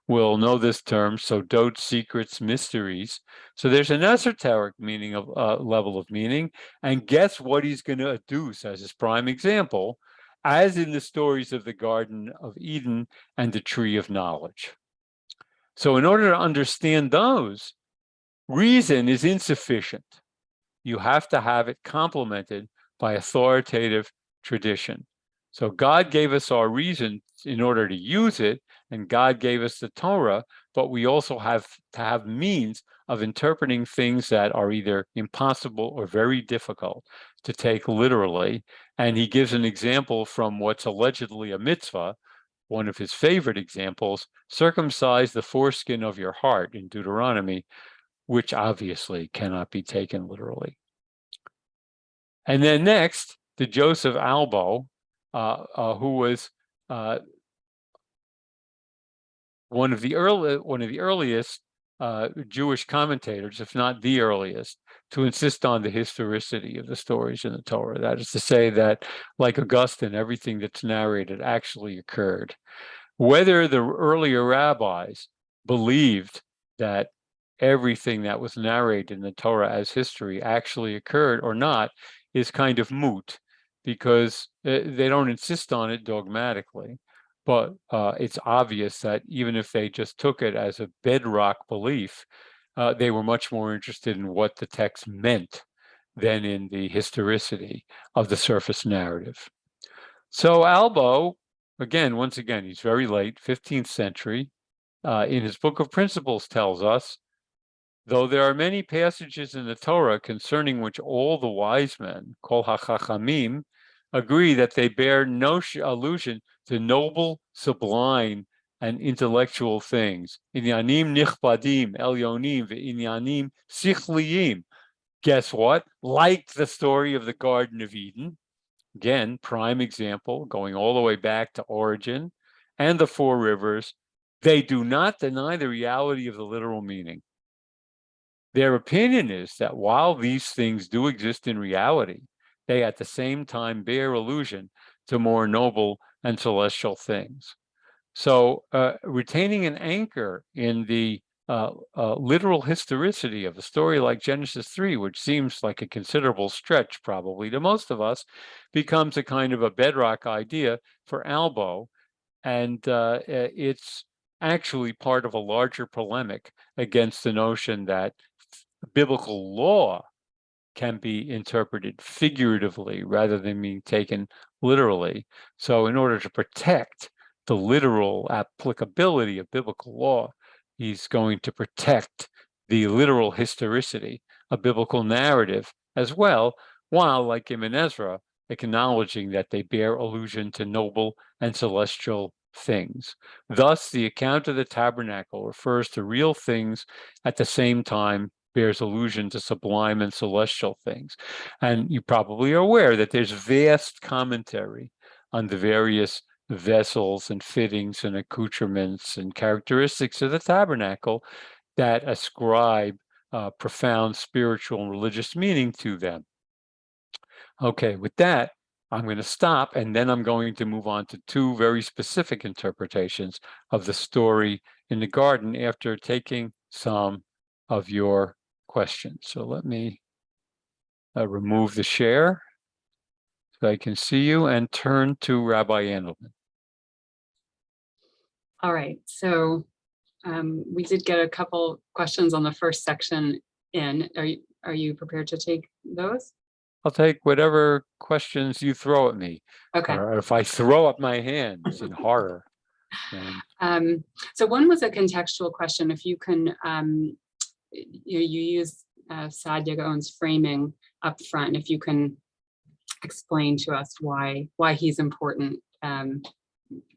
will know this term, sodot, secrets, mysteries. So there's an esoteric meaning of level of meaning. And guess what he's going to adduce as his prime example, as in the stories of the Garden of Eden and the Tree of Knowledge. So in order to understand those, reason is insufficient. You have to have it complemented by authoritative tradition. So God gave us our reason in order to use it, and God gave us the Torah, but we also have to have means of interpreting things that are either impossible or very difficult to take literally. And he gives an example from what's allegedly a mitzvah, one of his favorite examples, circumcise the foreskin of your heart in Deuteronomy, which obviously cannot be taken literally. And then next, the Joseph Albo, who was one of the earliest Jewish commentators, if not the earliest, to insist on the historicity of the stories in the Torah. That is to say that, like Augustine, everything that's narrated actually occurred. Whether the earlier rabbis believed that everything that was narrated in the Torah as history actually occurred or not is kind of moot, because they don't insist on it dogmatically. But it's obvious that even if they just took it as a bedrock belief, they were much more interested in what the text meant than in the historicity of the surface narrative. So Albo, once again, he's very late, 15th century, in his Book of Principles tells us, though there are many passages in the Torah concerning which all the wise men, kol hachachamim, agree that they bear no allusion to noble, sublime, and intellectual things. Inyanim nichbadim, elyonim, ve'inyanim sichliyim. Guess what? Like the story of the Garden of Eden, again, prime example, going all the way back to origin, and the four rivers, they do not deny the reality of the literal meaning. Their opinion is that while these things do exist in reality, they at the same time bear allusion to more noble and celestial things. So retaining an anchor in the literal historicity of a story like Genesis 3, which seems like a considerable stretch probably to most of us, becomes a kind of a bedrock idea for Albo. And it's actually part of a larger polemic against the notion that biblical law can be interpreted figuratively rather than being taken literally. So in order to protect the literal applicability of biblical law, he's going to protect the literal historicity of biblical narrative as well, while, like Ibn Ezra, acknowledging that they bear allusion to noble and celestial things. Thus, the account of the tabernacle refers to real things at the same time bears allusion to sublime and celestial things. And you probably are aware that there's vast commentary on the various vessels and fittings and accoutrements and characteristics of the tabernacle that ascribe profound spiritual and religious meaning to them. Okay, with that, I'm going to stop, and then I'm going to move on to two very specific interpretations of the story in the garden after taking some of your questions. So let me remove the share so I can see you and turn to Rabbi Andelman. All right, so we did get a couple questions on the first section in. Are you prepared to take those? I'll take whatever questions you throw at me. Okay. Or if I throw up my hands in horror. So one was a contextual question. If you can, you use Saad Yegaon's framing up front. If you can explain to us why he's important,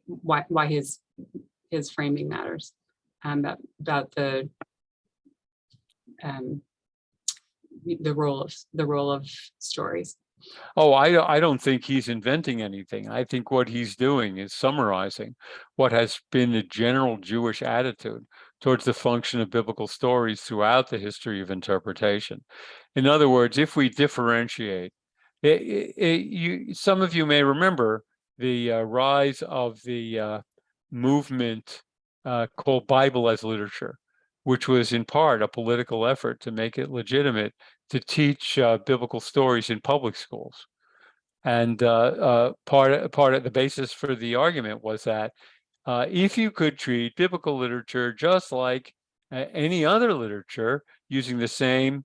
why his framing matters, about the role of stories. Oh, I don't think he's inventing anything. I think what he's doing is summarizing what has been the general Jewish attitude towards the function of biblical stories throughout the history of interpretation. In other words, if we differentiate, some of you may remember the rise of the movement called Bible as literature, which was in part a political effort to make it legitimate to teach biblical stories in public schools. And part of the basis for the argument was that if you could treat biblical literature just like any other literature, using the same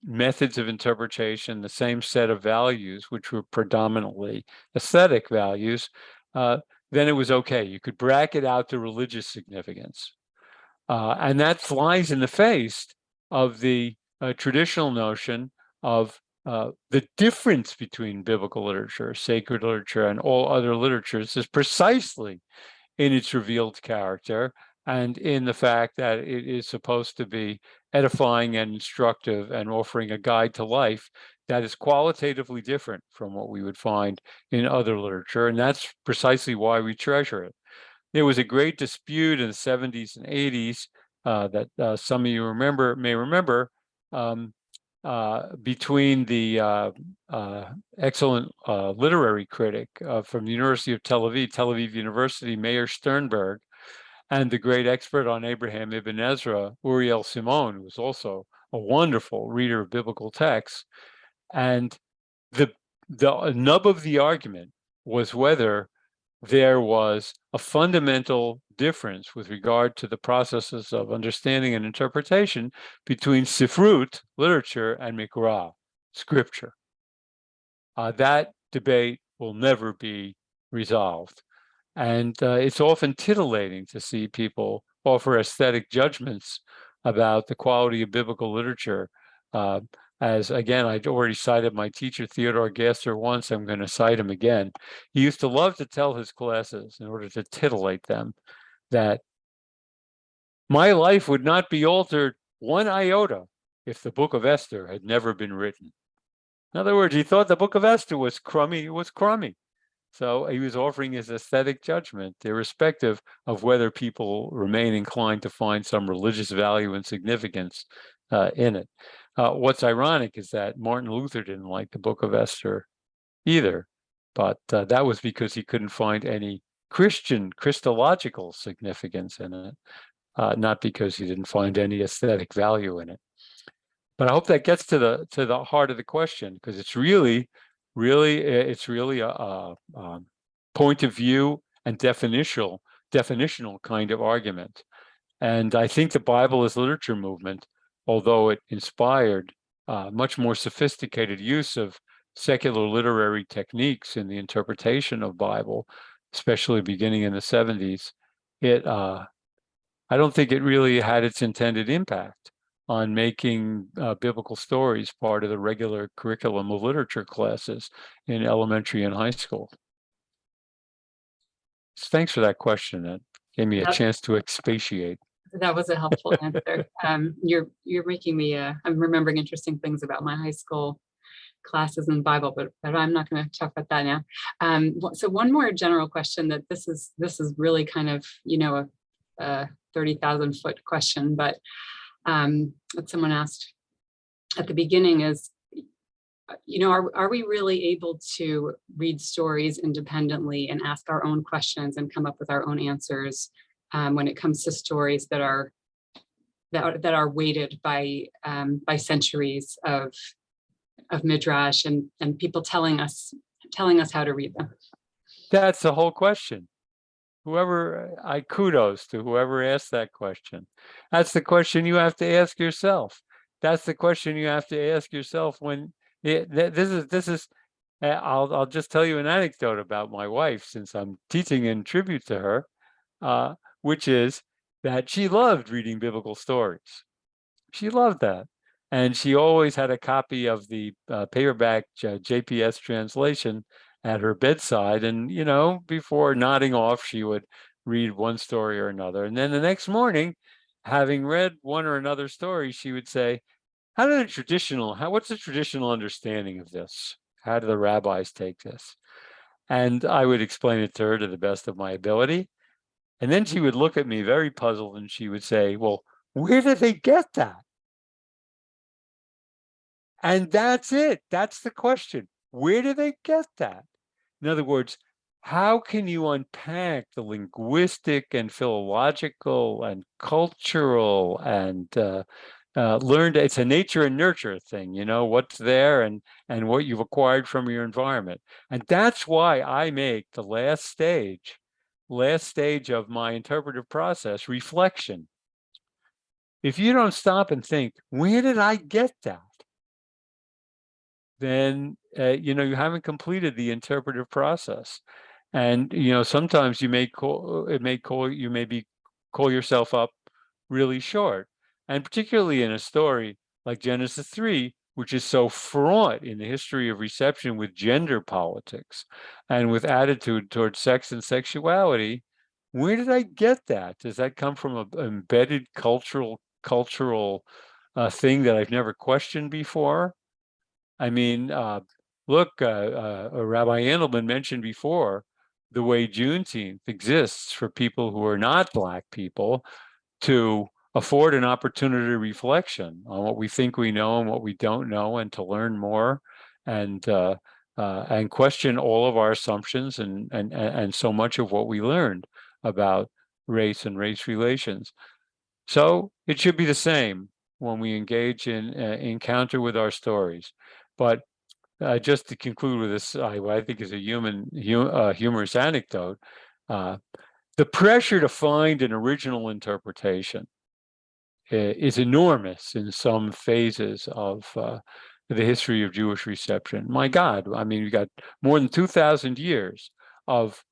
methods of interpretation, the same set of values, which were predominantly aesthetic values, then it was okay. You could bracket out the religious significance. And that flies in the face of the traditional notion of the difference between biblical literature, sacred literature, and all other literatures is precisely in its revealed character, and in the fact that it is supposed to be edifying and instructive and offering a guide to life that is qualitatively different from what we would find in other literature. And that's precisely why we treasure it. There was a great dispute in the 70s and 80s that some of you may remember between the excellent literary critic from the University of Tel Aviv University, Meir Sternberg, and the great expert on Abraham Ibn Ezra, Uriel Simon, who was also a wonderful reader of biblical texts. And the nub of the argument was whether there was a fundamental difference with regard to the processes of understanding and interpretation between sifrut, literature, and mikra, scripture. That debate will never be resolved. And it's often titillating to see people offer aesthetic judgments about the quality of biblical literature. As again, I'd already cited my teacher, Theodore Gaster, once. I'm going to cite him again. He used to love to tell his classes, in order to titillate them, that my life would not be altered one iota if the book of Esther had never been written. In other words, he thought the book of Esther was crummy. It was crummy. So he was offering his aesthetic judgment, irrespective of whether people remain inclined to find some religious value and significance in it. What's ironic is that Martin Luther didn't like the book of Esther either, but that was because he couldn't find any Christological significance in it, not because he didn't find any aesthetic value in it. But I hope that gets to the heart of the question, because it's really a point of view and definitional kind of argument. And I think the Bible as literature movement, although it inspired much more sophisticated use of secular literary techniques in the interpretation of Bible, especially beginning in the 70s, I don't think it really had its intended impact on making biblical stories part of the regular curriculum of literature classes in elementary and high school. So thanks for that question. That gave me a chance to expatiate. That was a helpful answer. You're making me, I'm remembering interesting things about my high school classes in Bible, but I'm not going to talk about that now. So one more general question, that this is really kind of, a 30,000-foot question, but what someone asked at the beginning is, are we really able to read stories independently and ask our own questions and come up with our own answers when it comes to stories that are weighted by centuries of midrash and people telling us how to read them? That's the whole question. Kudos to whoever asked that question. That's the question you have to ask yourself. That's the question you have to ask yourself when this is. I'll just tell you an anecdote about my wife, since I'm teaching in tribute to her, which is that she loved reading biblical stories. She loved that, and she always had a copy of the paperback JPS translation at her bedside, and before nodding off, she would read one story or another, and then the next morning, having read one or another story, she would say, what's the traditional understanding of this? How do the rabbis take this? And I would explain it to her to the best of my ability, and then she would look at me very puzzled, and she would say, well, where did they get that? And that's it. That's the question. Where do they get that? In other words, how can you unpack the linguistic and philological and cultural and learn? It's a nature and nurture thing, what's there and what you've acquired from your environment. And that's why I make the last stage of my interpretive process reflection. If you don't stop and think, where did I get that? Then you haven't completed the interpretive process, and sometimes you may call yourself up really short, and particularly in a story like Genesis 3, which is so fraught in the history of reception with gender politics and with attitude towards sex and sexuality, where did I get that? Does that come from an embedded cultural thing that I've never questioned before? I mean, look, Rabbi Andelman mentioned before the way Juneteenth exists for people who are not Black people to afford an opportunity to reflection on what we think we know and what we don't know, and to learn more and question all of our assumptions and so much of what we learned about race and race relations. So it should be the same when we engage in encounter with our stories. But just to conclude with this, what I think is a humorous anecdote, the pressure to find an original interpretation is enormous in some phases of the history of Jewish reception. My God, I mean, we got more than 2,000 years of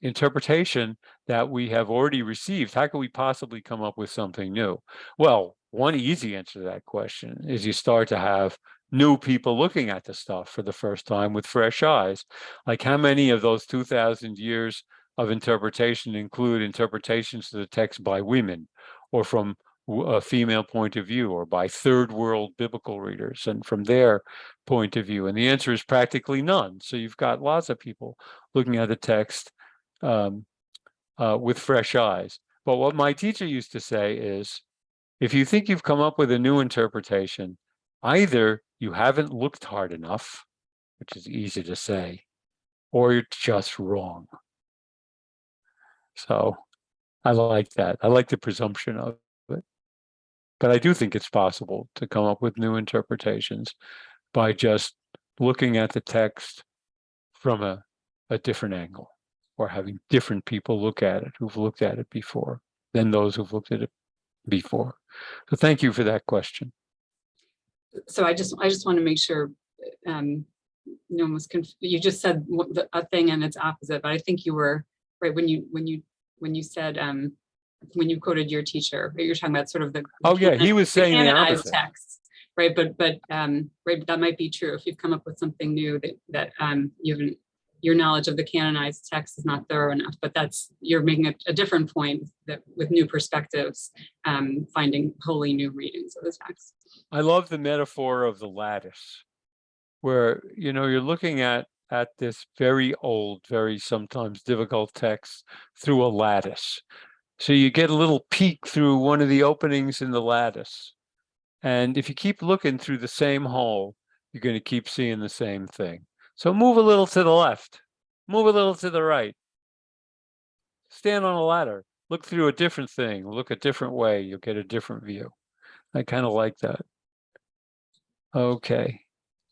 interpretation that we have already received. How can we possibly come up with something new? Well, one easy answer to that question is you start to have new people looking at the stuff for the first time with fresh eyes. Like, how many of those 2,000 years of interpretation include interpretations of the text by women, or from a female point of view, or by third world biblical readers and from their point of view? And the answer is practically none. So you've got lots of people looking at the text with fresh eyes. But what my teacher used to say is, if you think you've come up with a new interpretation, either you haven't looked hard enough, which is easy to say, or you're just wrong. So I like that. I like the presumption of it. But I do think it's possible to come up with new interpretations by just looking at the text from a different angle, or having different people look at it who've looked at it before than those who've looked at it before. So thank you for that question. So I just want to make sure no one was you just said a thing and its opposite, but I think you were right when you said when you quoted your teacher, right? You're talking about sort of the he was saying the opposite text, right? But right, that might be true if you've come up with something new that your knowledge of the canonized text is not thorough enough. But you're making a different point, that with new perspectives, finding wholly new readings of the text. I love the metaphor of the lattice, where you're looking at this very old, very sometimes difficult text through a lattice. So you get a little peek through one of the openings in the lattice. And if you keep looking through the same hole, you're going to keep seeing the same thing. So move a little to the left, move a little to the right, stand on a ladder, look through a different thing, look a different way, you'll get a different view. I kind of like that. Okay.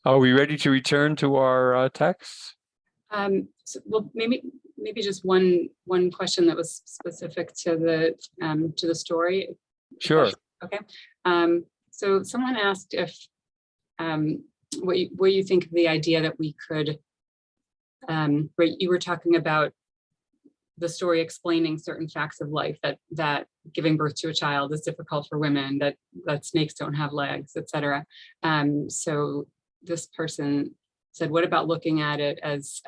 Are we ready to return to our texts? Well, maybe just one question that was specific to the story. Sure. Okay. So someone asked if what you think of the idea that we could, right? You were talking about the story explaining certain facts of life, that giving birth to a child is difficult for women, that snakes don't have legs, etc. So this person said, what about looking at it as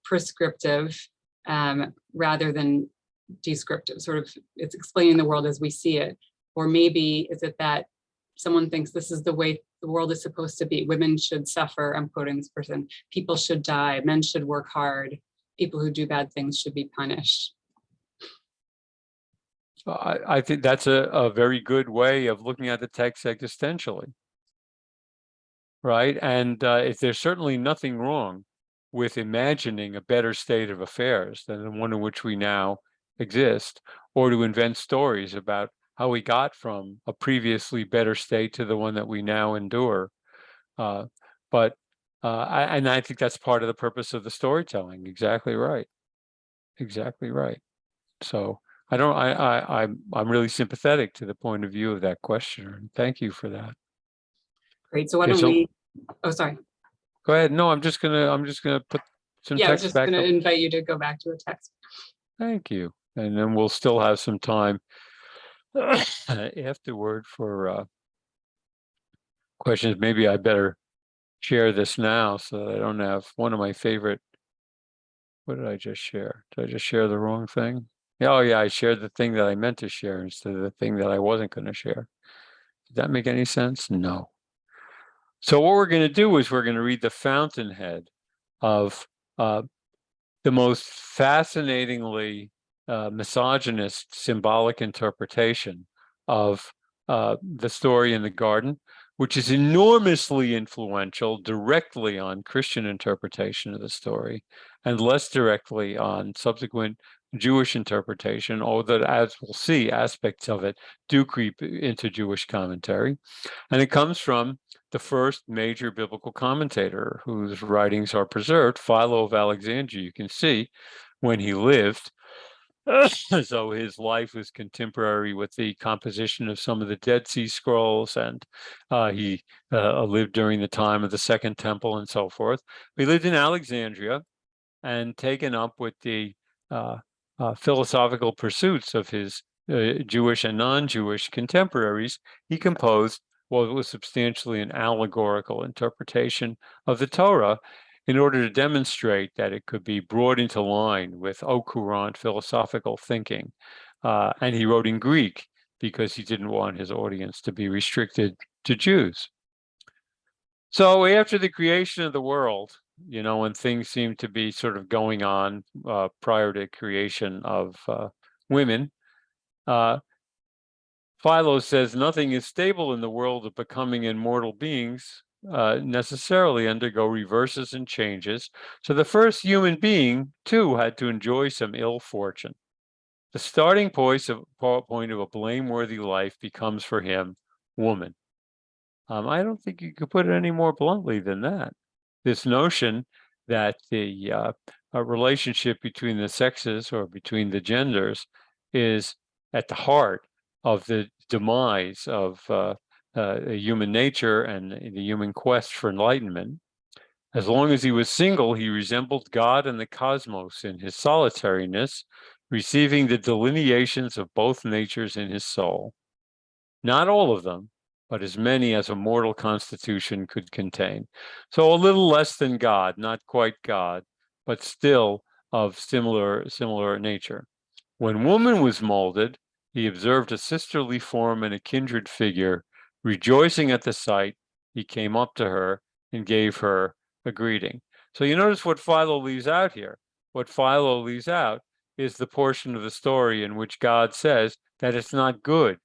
prescriptive rather than descriptive? Sort of, it's explaining the world as we see it. Or maybe is it that someone thinks this is the way the world is supposed to be? Women should suffer, I'm quoting this person, people should die, men should work hard, people who do bad things should be punished. I think that's a very good way of looking at the text existentially. Right. And there's certainly nothing wrong with imagining a better state of affairs than the one in which we now exist, or to invent stories about how we got from a previously better state to the one that we now endure. But I think that's part of the purpose of the storytelling. Exactly right. Exactly right. So I'm really sympathetic to the point of view of that questioner. And thank you for that. Great. So why don't we? Oh, sorry. Go ahead. No, I'm just gonna put some text back. I was just going to invite you to go back to the text. Thank you. And then we'll still have some time afterward for questions. Maybe I better share this now so that I don't have one of my favorite What did I just share? Did I just share the wrong thing? Oh yeah, I shared the thing that I meant to share instead of the thing that I wasn't going to share. Did that make any sense? No. So what we're going to do is we're going to read the fountainhead of the most fascinatingly misogynist symbolic interpretation of the story in the garden, which is enormously influential directly on Christian interpretation of the story and less directly on subsequent Jewish interpretation, although, as we'll see, aspects of it do creep into Jewish commentary. And it comes from the first major biblical commentator whose writings are preserved, Philo of Alexandria. You can see when he lived. So his life was contemporary with the composition of some of the Dead Sea Scrolls, and he lived during the time of the Second Temple and so forth. He lived in Alexandria, and taken up with the philosophical pursuits of his Jewish and non-Jewish contemporaries, he composed what was substantially an allegorical interpretation of the Torah in order to demonstrate that it could be brought into line with courant philosophical thinking. And he wrote in Greek because he didn't want his audience to be restricted to Jews. So after the creation of the world, you know, when things seem to be sort of going on prior to creation of women, Philo says nothing is stable in the world of becoming immortal beings necessarily undergo reverses and changes. So the first human being, too, had to enjoy some ill fortune. The starting point of a blameworthy life becomes for him woman. I don't think you could put it any more bluntly than that. This notion that the relationship between the sexes or between the genders is at the heart of the demise of human nature and the human quest for enlightenment. As long as he was single, he resembled God and the cosmos in his solitariness, receiving the delineations of both natures in his soul. Not all of them, but as many as a mortal constitution could contain. So a little less than God, not quite God, but still of similar nature. When woman was molded, he observed a sisterly form and a kindred figure. Rejoicing at the sight, he came up to her and gave her a greeting. So you notice what Philo leaves out here. What Philo leaves out is the portion of the story in which God says that it's not good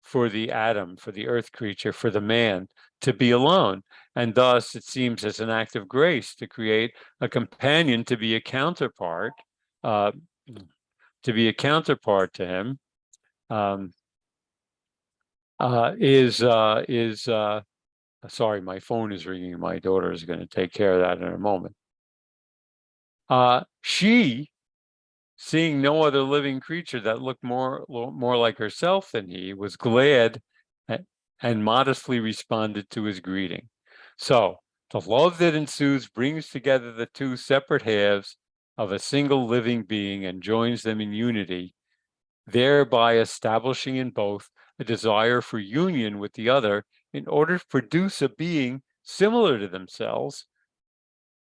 for the atom, for the earth creature, for the man to be alone. And thus it seems as an act of grace to create a companion to be a counterpart, to him. Sorry, my phone is ringing. My daughter is going to take care of that in a moment. She, seeing no other living creature that looked more like herself than he, was glad and modestly responded to his greeting. So the love that ensues brings together the two separate halves of a single living being and joins them in unity, thereby establishing in both a desire for union with the other in order to produce a being similar to themselves.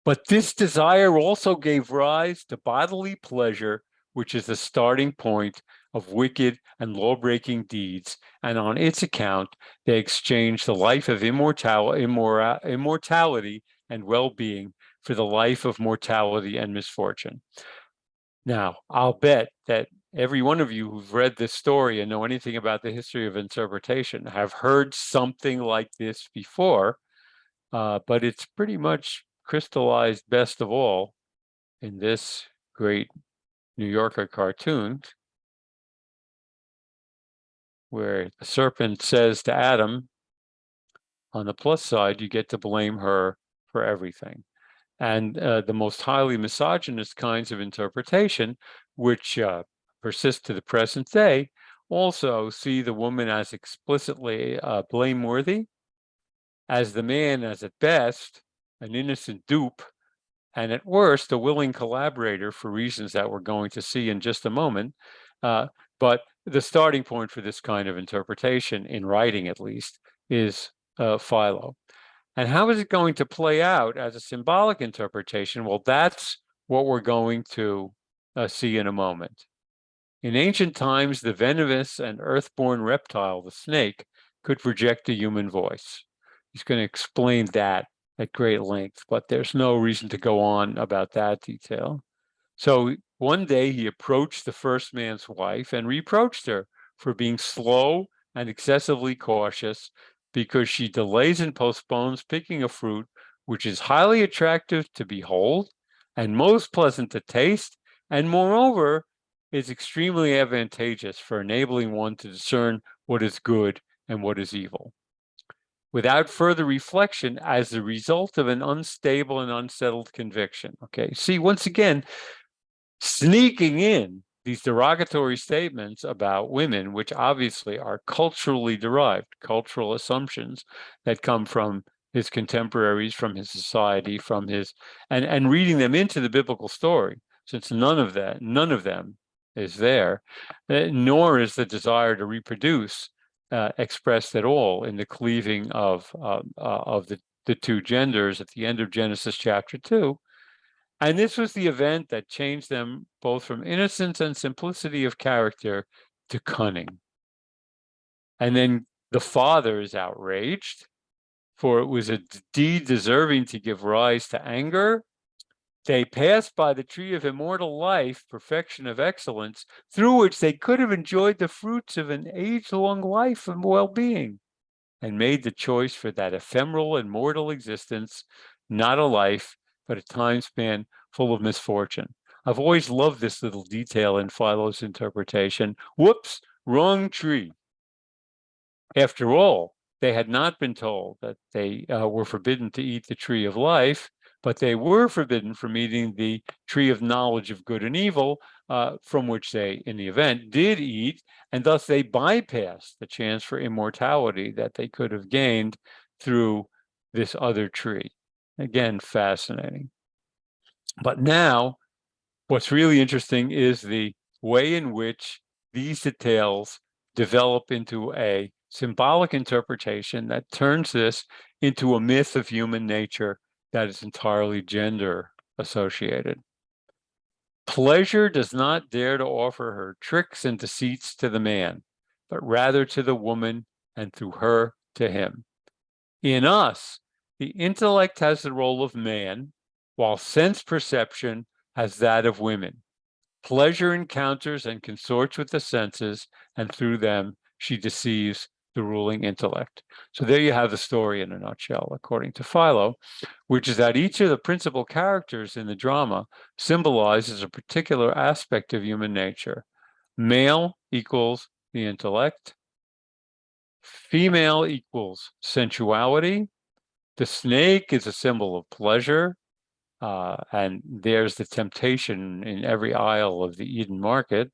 But this desire also gave rise to bodily pleasure, which is the starting point of wicked and law-breaking deeds, and on its account, they exchanged the life of immortality and well-being for the life of mortality and misfortune. Now, I'll bet that every one of you who've read this story and know anything about the history of interpretation have heard something like this before, but it's pretty much crystallized best of all in this great New Yorker cartoon, where the serpent says to Adam, on the plus side, you get to blame her for everything. And the most highly misogynist kinds of interpretation, which persist to the present day, also see the woman as explicitly blameworthy, as the man as at best an innocent dupe, and at worst a willing collaborator for reasons that we're going to see in just a moment. But the starting point for this kind of interpretation, in writing at least, is Philo. And how is it going to play out as a symbolic interpretation? Well, that's what we're going to see in a moment. In ancient times, the venomous and earthborn reptile, the snake, could project a human voice. He's going to explain that at great length, but there's no reason to go on about that detail. So one day he approached the first man's wife and reproached her for being slow and excessively cautious because she delays and postpones picking a fruit which is highly attractive to behold and most pleasant to taste, and moreover is extremely advantageous for enabling one to discern what is good and what is evil. Without further reflection, as the result of an unstable and unsettled conviction. Okay, see, once again, sneaking in these derogatory statements about women, which obviously are culturally derived, cultural assumptions that come from his contemporaries, from his society, from his, and reading them into the biblical story, since none of them is there, nor is the desire to reproduce expressed at all in the cleaving of the two genders at the end of Genesis chapter 2. And this was the event that changed them both from innocence and simplicity of character to cunning. And then the father is outraged, for it was a deed deserving to give rise to anger. They passed by the tree of immortal life, perfection of excellence, through which they could have enjoyed the fruits of an age-long life of well-being, and made the choice for that ephemeral and mortal existence, not a life, but a time span full of misfortune. I've always loved this little detail in Philo's interpretation. Whoops, wrong tree. After all, they had not been told that they were forbidden to eat the tree of life, but they were forbidden from eating the tree of knowledge of good and evil, from which they, in the event, did eat, and thus they bypassed the chance for immortality that they could have gained through this other tree. Again, fascinating. But now, what's really interesting is the way in which these details develop into a symbolic interpretation that turns this into a myth of human nature that is entirely gender associated. Pleasure does not dare to offer her tricks and deceits to the man, but rather to the woman, and through her to him. In us, the intellect has the role of man, while sense perception has that of women. Pleasure encounters and consorts with the senses, and through them she deceives the ruling intellect. So there you have the story in a nutshell, according to Philo, which is that each of the principal characters in the drama symbolizes a particular aspect of human nature. Male equals the intellect. Female equals sensuality. The snake is a symbol of pleasure. And there's the temptation in every aisle of the Eden market.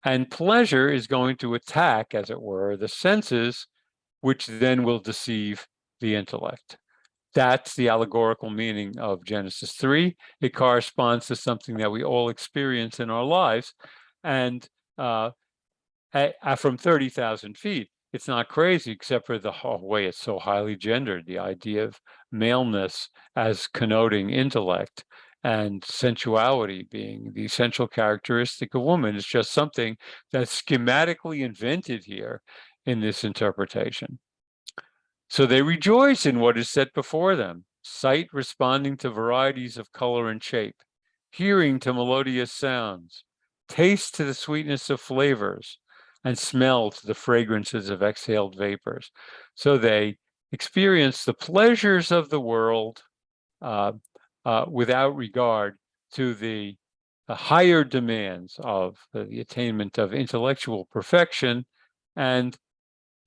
And pleasure is going to attack, as it were, the senses, which then will deceive the intellect. That's the allegorical meaning of Genesis 3. It corresponds to something that we all experience in our lives. And from 30,000 feet, it's not crazy, except for the way it's so highly gendered, the idea of maleness as connoting intellect and sensuality being the essential characteristic of woman. Is just something that's schematically invented here in this interpretation. So they rejoice in what is set before them, sight responding to varieties of color and shape, hearing to melodious sounds, taste to the sweetness of flavors, and smell to the fragrances of exhaled vapors. So they experience the pleasures of the world without regard to the higher demands of the attainment of intellectual perfection. And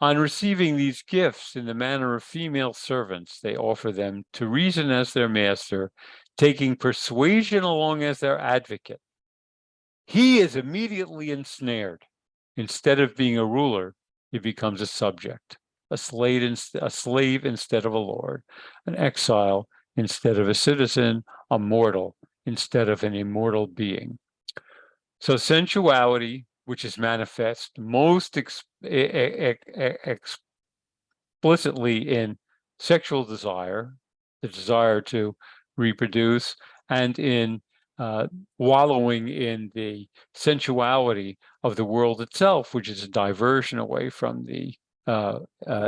on receiving these gifts in the manner of female servants, they offer them to reason as their master, taking persuasion along as their advocate. He is immediately ensnared. Instead of being a ruler, he becomes a subject, a slave instead of a lord, an exile instead of a citizen, a mortal instead of an immortal being. So sensuality, which is manifest most explicitly in sexual desire, the desire to reproduce, and in wallowing in the sensuality of the world itself, which is a diversion away from the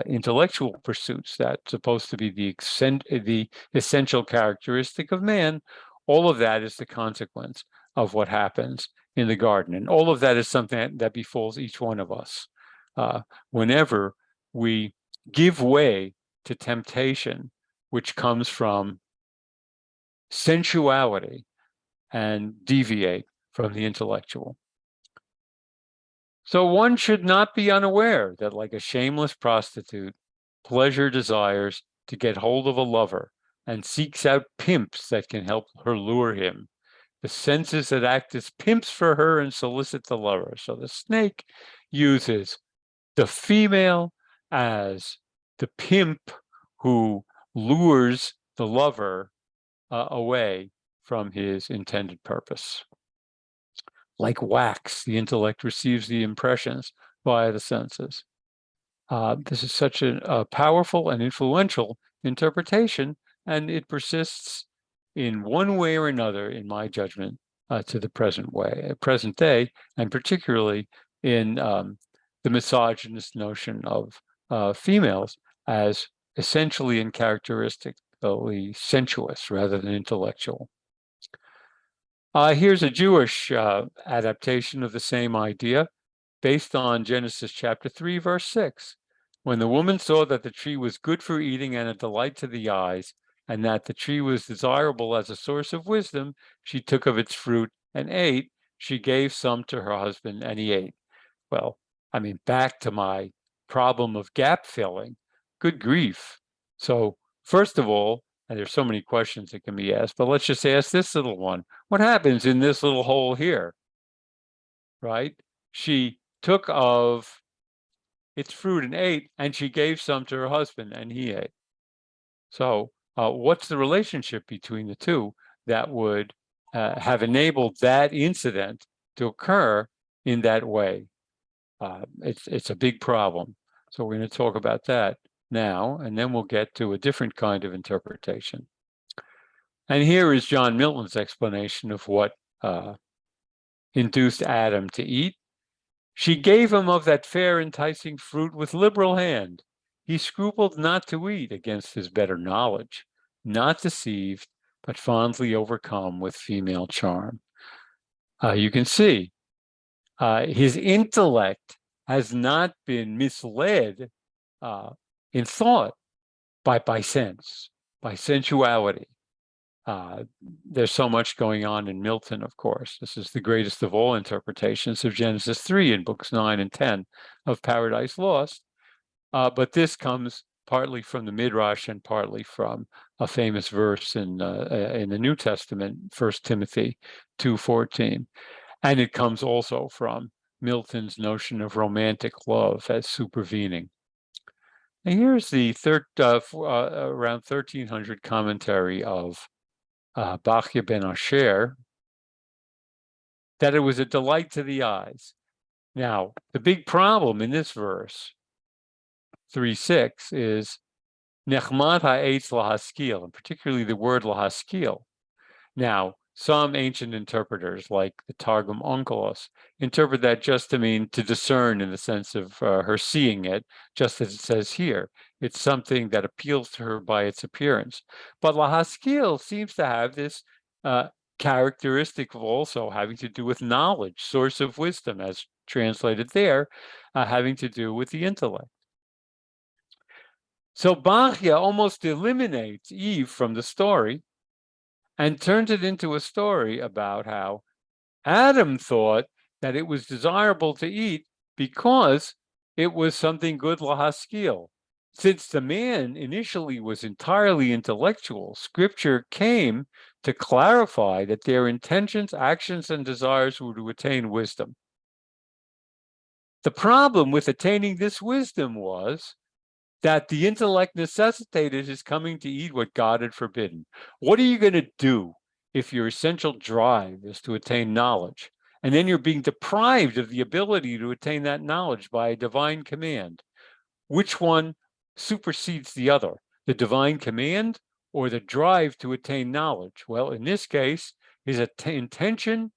intellectual pursuits that's supposed to be the essential characteristic of man. All of that is the consequence of what happens in the garden. And all of that is something that befalls each one of us. Whenever we give way to temptation, which comes from sensuality, and deviate from the intellectual. So one should not be unaware that, like a shameless prostitute, pleasure desires to get hold of a lover and seeks out pimps that can help her lure him. The senses that act as pimps for her and solicit the lover. So the snake uses the female as the pimp who lures the lover away from his intended purpose. Like wax, the intellect receives the impressions via the senses. This is such a powerful and influential interpretation, and it persists in one way or another, in my judgment, to the present day, and particularly in the misogynist notion of females as essentially and characteristically sensuous rather than intellectual. Here's a Jewish adaptation of the same idea based on Genesis chapter 3, verse 6. When the woman saw that the tree was good for eating and a delight to the eyes, and that the tree was desirable as a source of wisdom, she took of its fruit and ate. She gave some to her husband, and he ate. Well, I mean, back to my problem of gap filling. Good grief. So, first of all, and there's so many questions that can be asked, but let's just ask this little one. What happens in this little hole here, right? She took of its fruit and ate, and she gave some to her husband, and he ate. So what's the relationship between the two that would have enabled that incident to occur in that way? It's a big problem. So we're going to talk about that now, and then we'll get to a different kind of interpretation. And here is John Milton's explanation of what induced Adam to eat. She gave him of that fair enticing fruit with liberal hand. He scrupled not to eat against his better knowledge, not deceived, but fondly overcome with female charm. You can see his intellect has not been misled in thought by sense, by sensuality. There's so much going on in Milton, of course. This is the greatest of all interpretations of Genesis 3 in books 9 and 10 of Paradise Lost. But this comes partly from the Midrash and partly from a famous verse in the New Testament, 1 Timothy 2:14. And it comes also from Milton's notion of romantic love as supervening. And here's the around 1300 commentary of Bachya ben Asher, that it was a delight to the eyes. Now, the big problem in this verse, 3:6, is Nechmat ha'etz lahaskil, and particularly the word lahaskil. Now, some ancient interpreters, like the Targum Onkelos, interpret that just to mean to discern in the sense of her seeing it, just as it says here. It's something that appeals to her by its appearance. But lahaskil seems to have this characteristic of also having to do with knowledge, source of wisdom, as translated there, having to do with the intellect. So Bachya almost eliminates Eve from the story and turns it into a story about how Adam thought that it was desirable to eat because it was something good lahaskil. Since the man initially was entirely intellectual, scripture came to clarify that their intentions, actions, and desires were to attain wisdom. The problem with attaining this wisdom was that the intellect necessitated his coming to eat what God had forbidden. What are you going to do if your essential drive is to attain knowledge, and then you're being deprived of the ability to attain that knowledge by a divine command? Which one supersedes the other, the divine command or the drive to attain knowledge? Well, in this case, His intention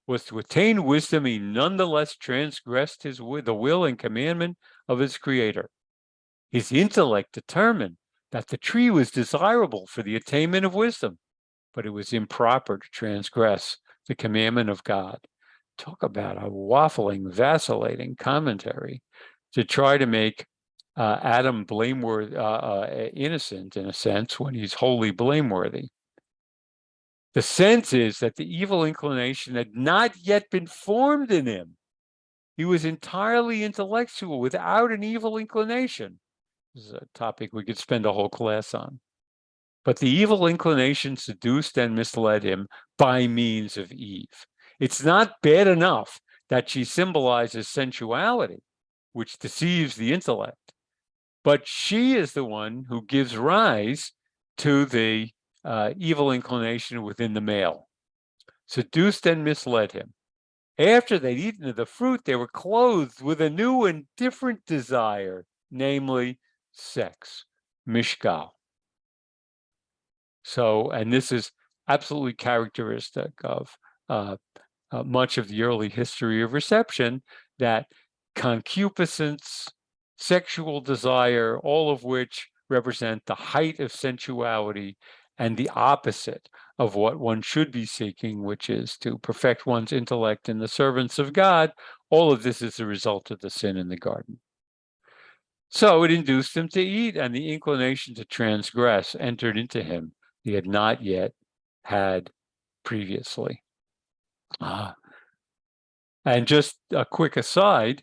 was to attain wisdom. He nonetheless transgressed the will and commandment of his creator. His intellect determined that the tree was desirable for the attainment of wisdom, but it was improper to transgress the commandment of God. Talk about a waffling, vacillating commentary to try to make Adam blameworthy, innocent in a sense, when he's wholly blameworthy. The sense is that the evil inclination had not yet been formed in him. He was entirely intellectual without an evil inclination. This is a topic we could spend a whole class on. But the evil inclination seduced and misled him by means of Eve. It's not bad enough that she symbolizes sensuality, which deceives the intellect, but she is the one who gives rise to the evil inclination within the male. Seduced and misled him. After they'd eaten of the fruit, they were clothed with a new and different desire, namely sex, mishgal. So, and this is absolutely characteristic of much of the early history of reception, that concupiscence, sexual desire, all of which represent the height of sensuality and the opposite of what one should be seeking, which is to perfect one's intellect in the servants of God. All of this is a result of the sin in the garden. So it induced him to eat, and the inclination to transgress entered into him. He had not yet had previously. And just a quick aside,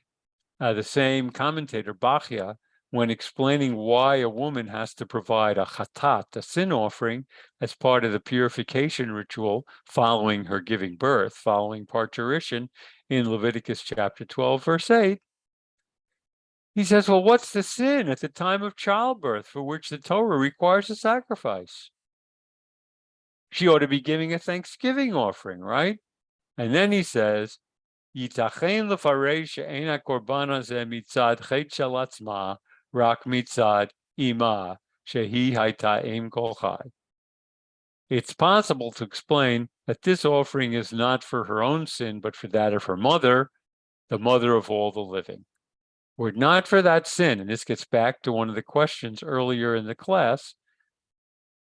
the same commentator, Bachya, when explaining why a woman has to provide a chatat, a sin offering, as part of the purification ritual following her giving birth, following parturition, in Leviticus chapter 12, verse 8, he says, well, what's the sin at the time of childbirth for which the Torah requires a sacrifice? She ought to be giving a thanksgiving offering, right? And then he says, Yitachen lefarei she'ena korban hazeh mitzad chet shel atzma, rak mitzad ima, shehi hayta em kol chai. It's possible to explain that this offering is not for her own sin, but for that of her mother, the mother of all the living. Were it not for that sin, and this gets back to one of the questions earlier in the class,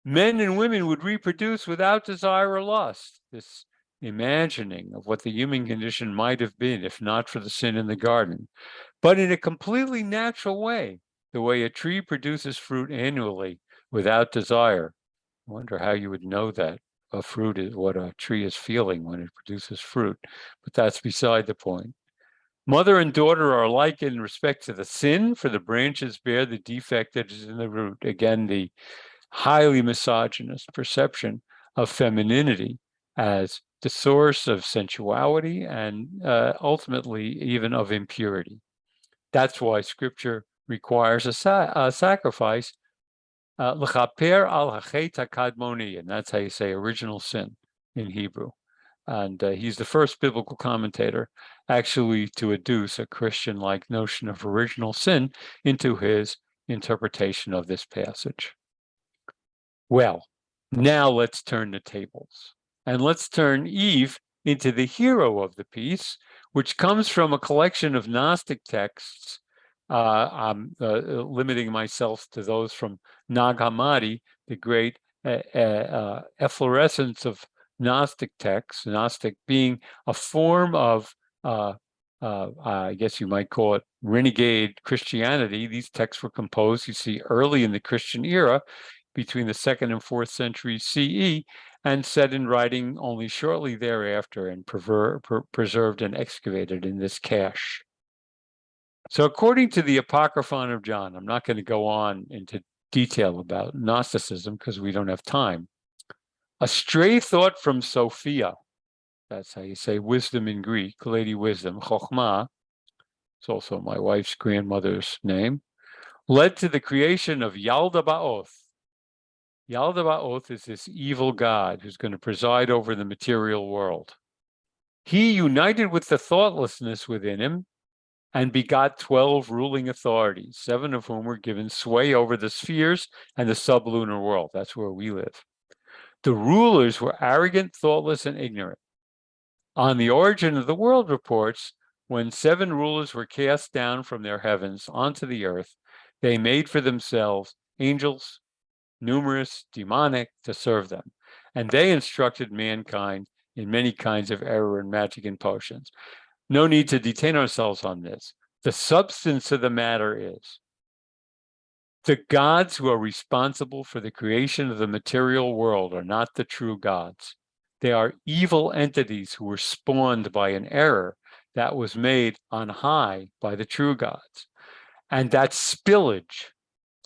men and women would reproduce without desire or lust. This imagining of what the human condition might have been if not for the sin in the garden, but in a completely natural way, the way a tree produces fruit annually without desire. I wonder how you would know that a fruit is what a tree is feeling when it produces fruit, but that's beside the point. Mother and daughter are alike in respect to the sin, for the branches bear the defect that is in the root. Again, the highly misogynist perception of femininity as the source of sensuality and ultimately even of impurity. That's why Scripture requires a sacrifice, l'chaper al hachet hakadmoni, and that's how you say original sin in Hebrew. And he's the first biblical commentator actually to adduce a Christian-like notion of original sin into his interpretation of this passage. Well, now let's turn the tables, and let's turn Eve into the hero of the piece, which comes from a collection of Gnostic texts. I'm limiting myself to those from Nag Hammadi, the great efflorescence of Gnostic texts, Gnostic being a form of, I guess you might call it renegade Christianity. These texts were composed, you see, early in the Christian era, between the 2nd and 4th century CE, and set in writing only shortly thereafter and preserved and excavated in this cache. So according to the Apocryphon of John, I'm not going to go on into detail about Gnosticism because we don't have time. A stray thought from Sophia, that's how you say wisdom in Greek, Lady Wisdom, Chokhmah, it's also my wife's grandmother's name, led to the creation of Yalda Ba'oth. Yalda Ba'oth is this evil god who's going to preside over the material world. He united with the thoughtlessness within him and begot 12 ruling authorities, 7 of whom were given sway over the spheres and the sublunar world. That's where we live. The rulers were arrogant, thoughtless, and ignorant. On the origin of the world reports, when 7 rulers were cast down from their heavens onto the earth, they made for themselves angels, numerous, demonic, to serve them. And they instructed mankind in many kinds of error and magic and potions. No need to detain ourselves on this. The substance of the matter is the gods who are responsible for the creation of the material world are not the true gods. They are evil entities who were spawned by an error that was made on high by the true gods. And that spillage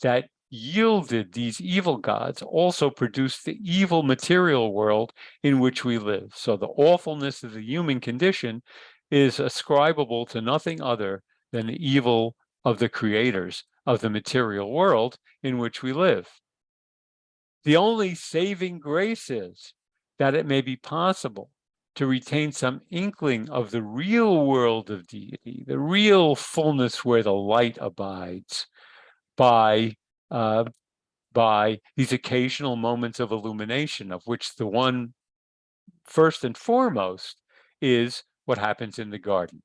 that yielded these evil gods also produced the evil material world in which we live. So the awfulness of the human condition is ascribable to nothing other than the evil of the creators of the material world in which we live. The only saving grace is that it may be possible to retain some inkling of the real world of deity, the real fullness where the light abides, by these occasional moments of illumination, of which the one first and foremost is what happens in the garden.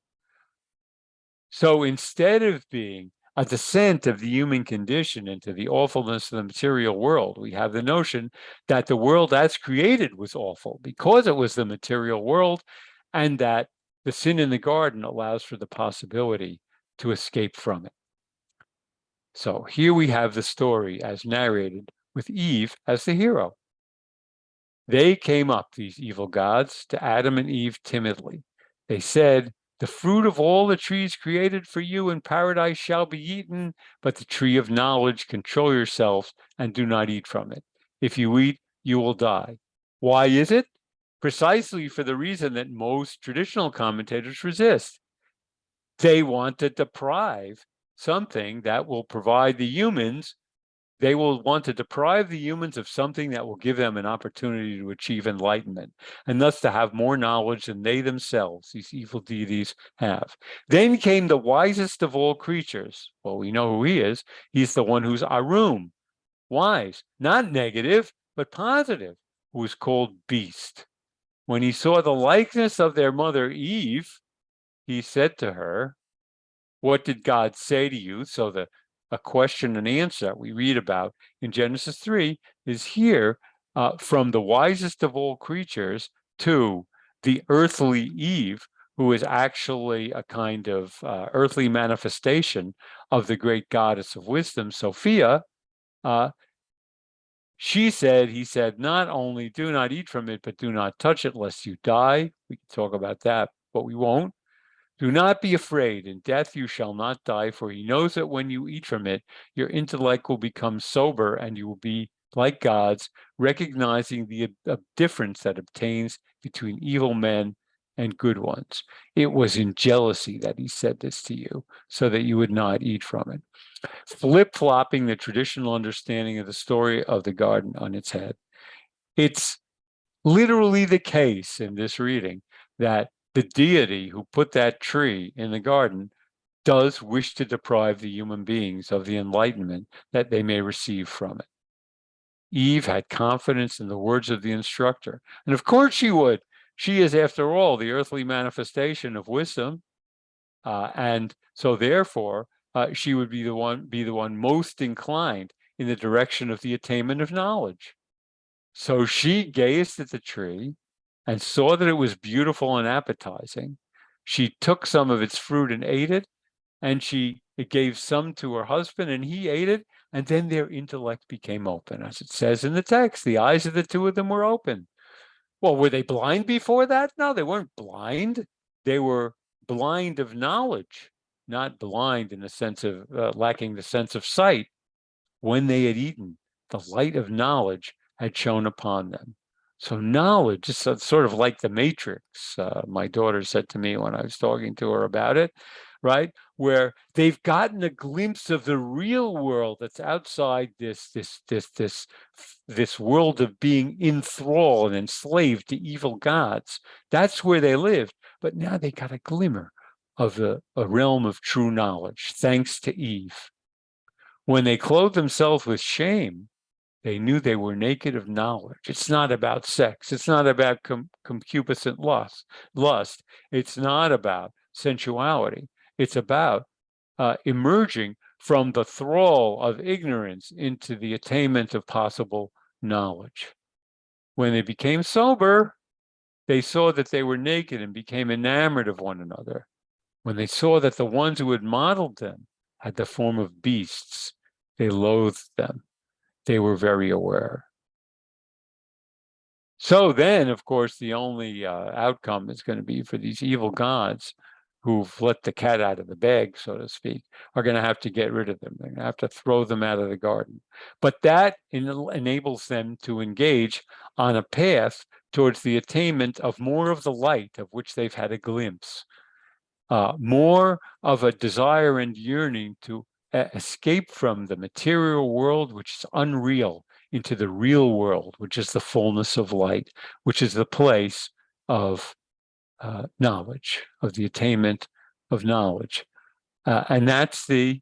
So instead of being a descent of the human condition into the awfulness of the material world, we have the notion that the world as created was awful because it was the material world, and that the sin in the garden allows for the possibility to escape from it. So here we have the story as narrated with Eve as the hero. They came up, these evil gods, to Adam and Eve timidly. They said, "The fruit of all the trees created for you in paradise shall be eaten, but the tree of knowledge, control yourselves and do not eat from it. If you eat, you will die." Why is it? Precisely for the reason that most traditional commentators resist. They want to deprive something that will provide the humans, they will want to deprive the humans of something that will give them an opportunity to achieve enlightenment, and thus to have more knowledge than they themselves, these evil deities, have. Then came the wisest of all creatures. Well, we know who he is. He's the one who's Arum, wise, not negative, but positive, who is called Beast. When he saw the likeness of their mother Eve, he said to her, "What did God say to you?" So a question and answer that we read about in Genesis 3 is here from the wisest of all creatures to the earthly Eve, who is actually a kind of earthly manifestation of the great goddess of wisdom, Sophia. He said, "Not only do not eat from it, but do not touch it lest you die." We can talk about that, but we won't. "Do not be afraid. In death you shall not die, for he knows that when you eat from it, your intellect will become sober and you will be like gods, recognizing the difference that obtains between evil men and good ones." It was in jealousy that he said this to you, so that you would not eat from it. Flip-flopping the traditional understanding of the story of the garden on its head. It's literally the case in this reading that the deity who put that tree in the garden does wish to deprive the human beings of the enlightenment that they may receive from it. Eve had confidence in the words of the instructor, and of course she would. She is, after all, the earthly manifestation of wisdom, and so therefore she would be the one most inclined in the direction of the attainment of knowledge. So she gazed at the tree and saw that it was beautiful and appetizing. She took some of its fruit and ate it, and it gave some to her husband, and he ate it, and then their intellect became open. As it says in the text, the eyes of the two of them were open. Well, were they blind before that? No, they weren't blind. They were blind of knowledge, not blind in the sense of lacking the sense of sight. When they had eaten, the light of knowledge had shone upon them. So knowledge is sort of like the Matrix, my daughter said to me when I was talking to her about it, right? Where they've gotten a glimpse of the real world that's outside this world of being enthralled and enslaved to evil gods. That's where they lived, but now they got a glimmer of a realm of true knowledge, thanks to Eve. When they clothed themselves with shame, They knew they were naked of knowledge. It's not about sex. It's not about concupiscent lust. It's not about sensuality. It's about emerging from the thrall of ignorance into the attainment of possible knowledge. When they became sober, they saw that they were naked and became enamored of one another. When they saw that the ones who had modeled them had the form of beasts, they loathed them. They were very aware. So then, of course, the only outcome is going to be for these evil gods who've let the cat out of the bag, so to speak, are going to have to get rid of them. They're going to have to throw them out of the garden. But that enables them to engage on a path towards the attainment of more of the light of which they've had a glimpse, more of a desire and yearning to escape from the material world, which is unreal, into the real world, which is the fullness of light, which is the place of knowledge, of the attainment of knowledge. And that's the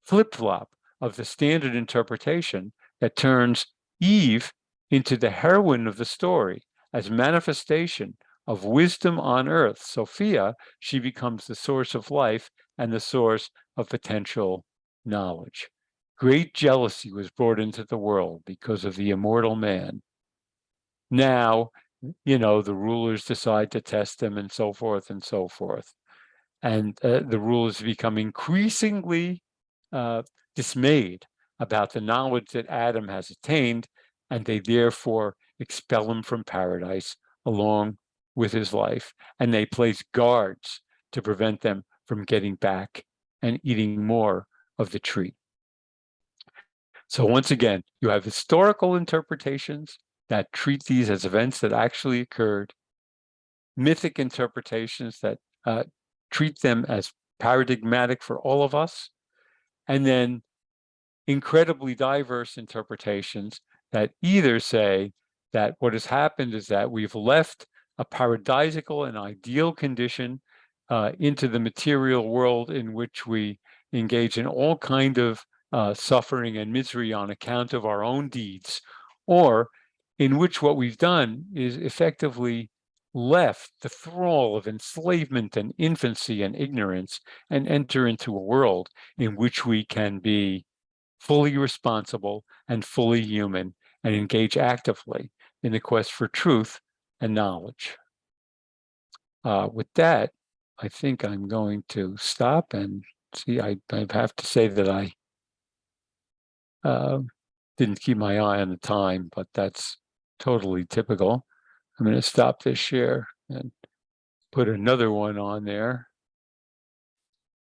flip-flop of the standard interpretation that turns Eve into the heroine of the story as manifestation of wisdom on earth. Sophia, she becomes the source of life and the source of potential knowledge. Great jealousy was brought into the world because of the immortal man. Now, the rulers decide to test them and so forth and so forth. And the rulers become increasingly dismayed about the knowledge that Adam has attained, and they therefore expel him from paradise along with his life. And they place guards to prevent them from getting back and eating more of the tree. So once again, you have historical interpretations that treat these as events that actually occurred, mythic interpretations that treat them as paradigmatic for all of us, and then incredibly diverse interpretations that either say that what has happened is that we've left a paradisical and ideal condition into the material world in which we engage in all kind of suffering and misery on account of our own deeds, or in which what we've done is effectively left the thrall of enslavement and infancy and ignorance and enter into a world in which we can be fully responsible and fully human and engage actively in the quest for truth and knowledge. With that, I think I'm going to stop and see. I have to say that I didn't keep my eye on the time, but that's totally typical. I'm going to stop this share and put another one on there.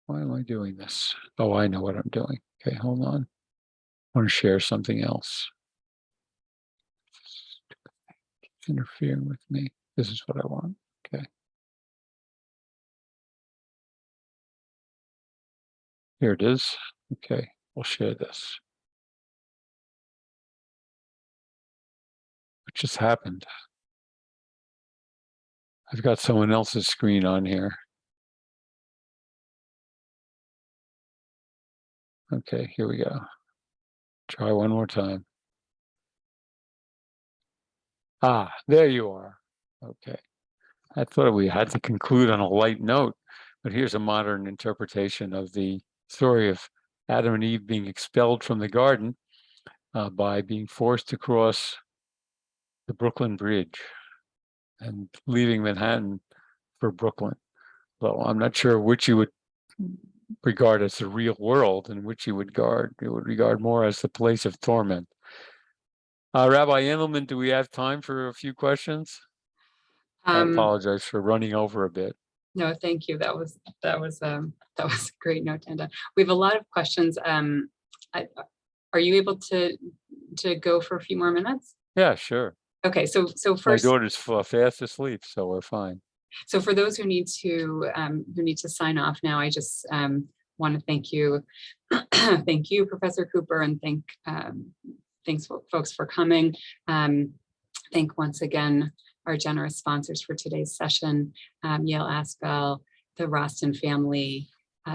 Why am I doing this? Oh, I know what I'm doing. Okay, hold on. I want to share something else. It's interfering with me. This is what I want. Okay. Here it is. Okay, we'll share this. What just happened? I've got someone else's screen on here. Okay, here we go. Try one more time. Ah, there you are. Okay. I thought we had to conclude on a light note, but here's a modern interpretation of the story of Adam and Eve being expelled from the garden by being forced to cross the Brooklyn Bridge and leaving Manhattan for Brooklyn. So I'm not sure which you would regard as the real world and which you would regard more as the place of torment. Rabbi Endelman, do we have time for a few questions? I apologize for running over a bit. No, thank you. That was a great note, Tanda. We have a lot of questions. Are you able to go for a few more minutes? Yeah, sure. Okay, so first, my daughter's fast asleep, so we're fine. So for those who need to sign off now, I just want to thank you, thank you, Professor Cooper, and thanks folks for coming. Thank once again our generous sponsors for today's session, Yale Aspel, the Roston family,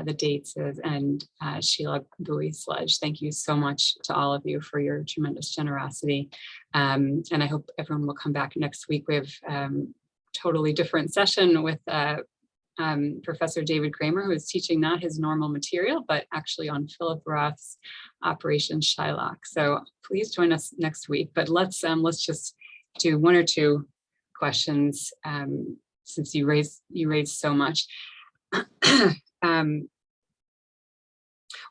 the dates is, and Sheila Bowie Sledge. Thank you so much to all of you for your tremendous generosity. And I hope everyone will come back next week. We have totally different session with Professor David Kramer, who is teaching not his normal material, but actually on Philip Roth's Operation Shylock. So please join us next week. But let's just do one or two questions since you raised so much.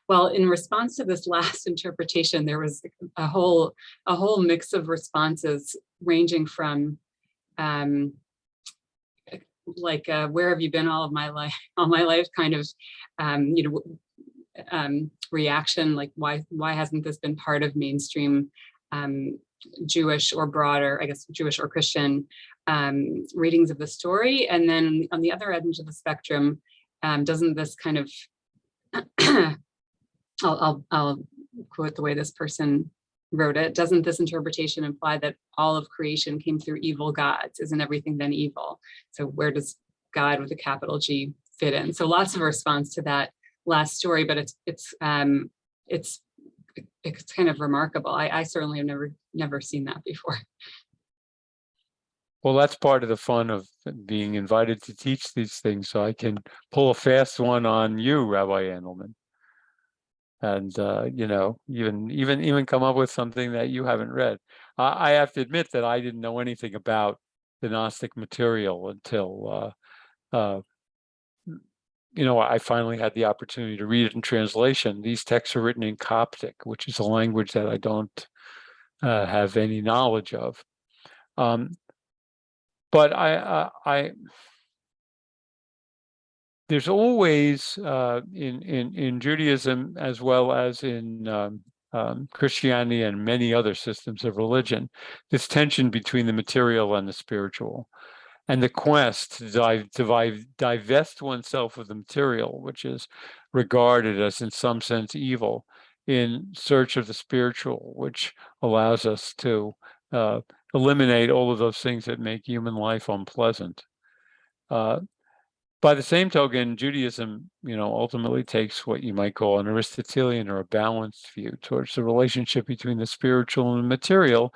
Well, in response to this last interpretation, there was a whole mix of responses ranging from like where have you been all my life kind of reaction, like why hasn't this been part of mainstream Jewish or broader, I guess Jewish or Christian readings of the story. And then on the other end of the spectrum, doesn't this kind of I'll quote the way this person wrote it, doesn't this interpretation imply that all of creation came through evil gods? Isn't everything then evil? So where does God with a capital G fit in? So lots of response to that last story, but it's kind of remarkable. I certainly have never seen that before. Well, that's part of the fun of being invited to teach these things. So I can pull a fast one on you, Rabbi Andelman, and even come up with something that you haven't read. I have to admit that I didn't know anything about the Gnostic material until I finally had the opportunity to read it in translation. These texts are written in Coptic, which is a language that I don't have any knowledge of. But there's always in Judaism, as well as in Christianity and many other systems of religion, this tension between the material and the spiritual, and the quest to divest oneself of the material, which is regarded as in some sense evil, in search of the spiritual, which allows us to eliminate all of those things that make human life unpleasant. By the same token, Judaism, ultimately takes what you might call an Aristotelian or a balanced view towards the relationship between the spiritual and the material,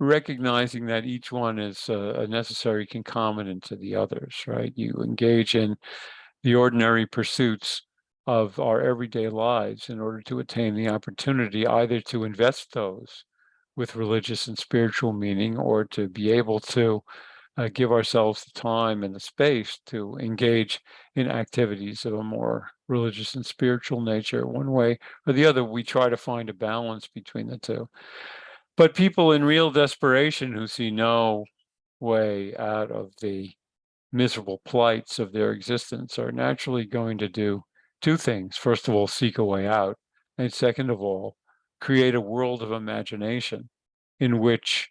recognizing that each one is a necessary concomitant to the others, right? You engage in the ordinary pursuits of our everyday lives in order to attain the opportunity either to invest those with religious and spiritual meaning, or to be able to give ourselves the time and the space to engage in activities of a more religious and spiritual nature. One way or the other, we try to find a balance between the two. But people in real desperation who see no way out of the miserable plights of their existence are naturally going to do two things. First of all, seek a way out. And second of all, create a world of imagination in which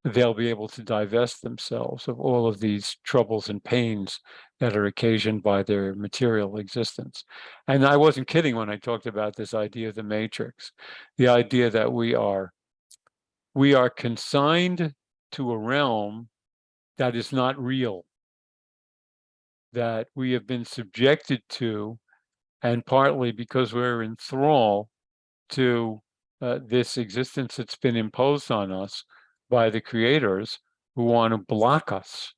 they'll be able to divest themselves of all of these troubles and pains that are occasioned by their material existence. And I wasn't kidding when I talked about this idea of the matrix, the idea that we are consigned to a realm that is not real, that we have been subjected to, and partly because we're in thrall to this existence that's been imposed on us by the creators, who want to block us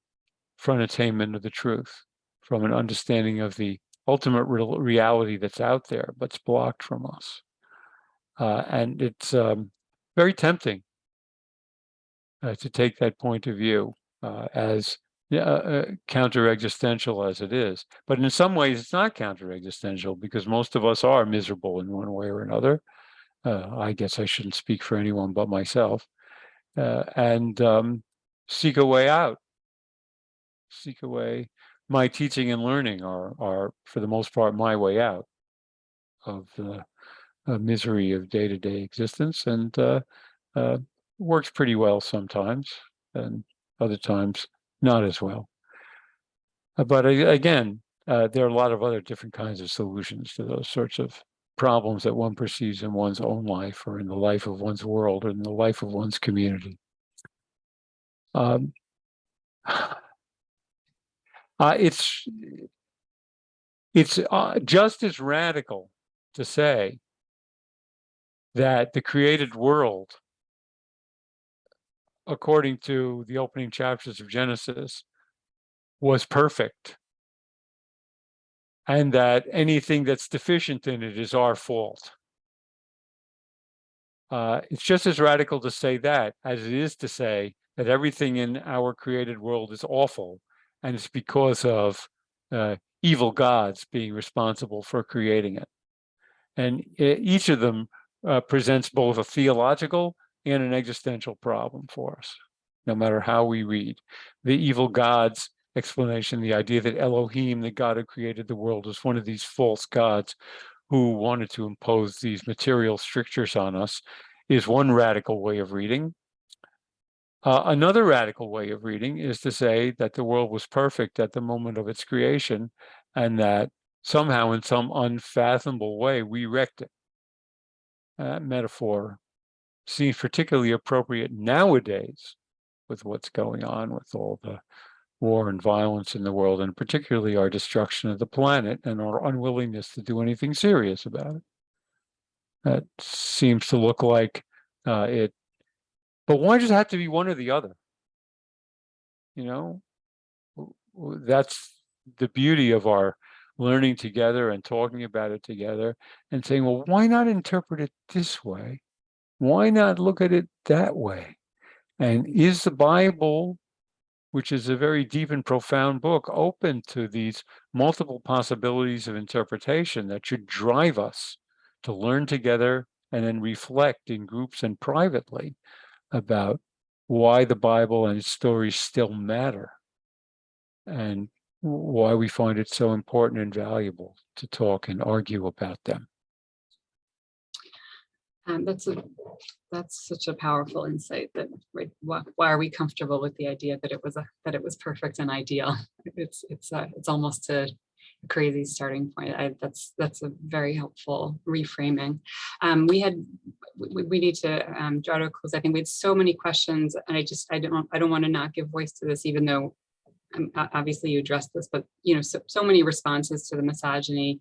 from attainment of the truth, from an understanding of the ultimate reality that's out there, but's blocked from us. And it's very tempting to take that point of view as counter-existential as it is. But in some ways, it's not counter-existential, because most of us are miserable in one way or another. I guess I shouldn't speak for anyone but myself. And seek a way out. Seek a way. My teaching and learning are for the most part, my way out of the misery of day-to-day existence, and works pretty well sometimes, and other times not as well. But again, there are a lot of other different kinds of solutions to those sorts of problems that one perceives in one's own life, or in the life of one's world, or in the life of one's community. It's It's just as radical to say that the created world, according to the opening chapters of Genesis, was perfect, and that anything that's deficient in it is our fault. It's just as radical to say that as it is to say that everything in our created world is awful, and it's because of evil gods being responsible for creating it. And each of them presents both a theological and an existential problem for us, no matter how we read. The evil gods explanation, the idea that Elohim, the God who created the world, is one of these false gods who wanted to impose these material strictures on us, is one radical way of reading. Another radical way of reading is to say that the world was perfect at the moment of its creation, and that somehow in some unfathomable way we wrecked it. That metaphor seems particularly appropriate nowadays with what's going on with all the war and violence in the world, and particularly our destruction of the planet and our unwillingness to do anything serious about it. That seems to look like it. But why does it have to be one or the other? You know, that's the beauty of our learning together and talking about it together and saying, well, why not interpret it this way? Why not look at it that way? And is the Bible, which is a very deep and profound book, open to these multiple possibilities of interpretation that should drive us to learn together and then reflect in groups and privately about why the Bible and its stories still matter, and why we find it so important and valuable to talk and argue about them. That's such a powerful insight. That right, why are we comfortable with the idea that it was perfect and ideal? It's almost a crazy starting point. That's a very helpful reframing. We need to draw to a close. I think we had so many questions, and I don't want to not give voice to this, even though obviously you addressed this, but you know, so many responses to the misogyny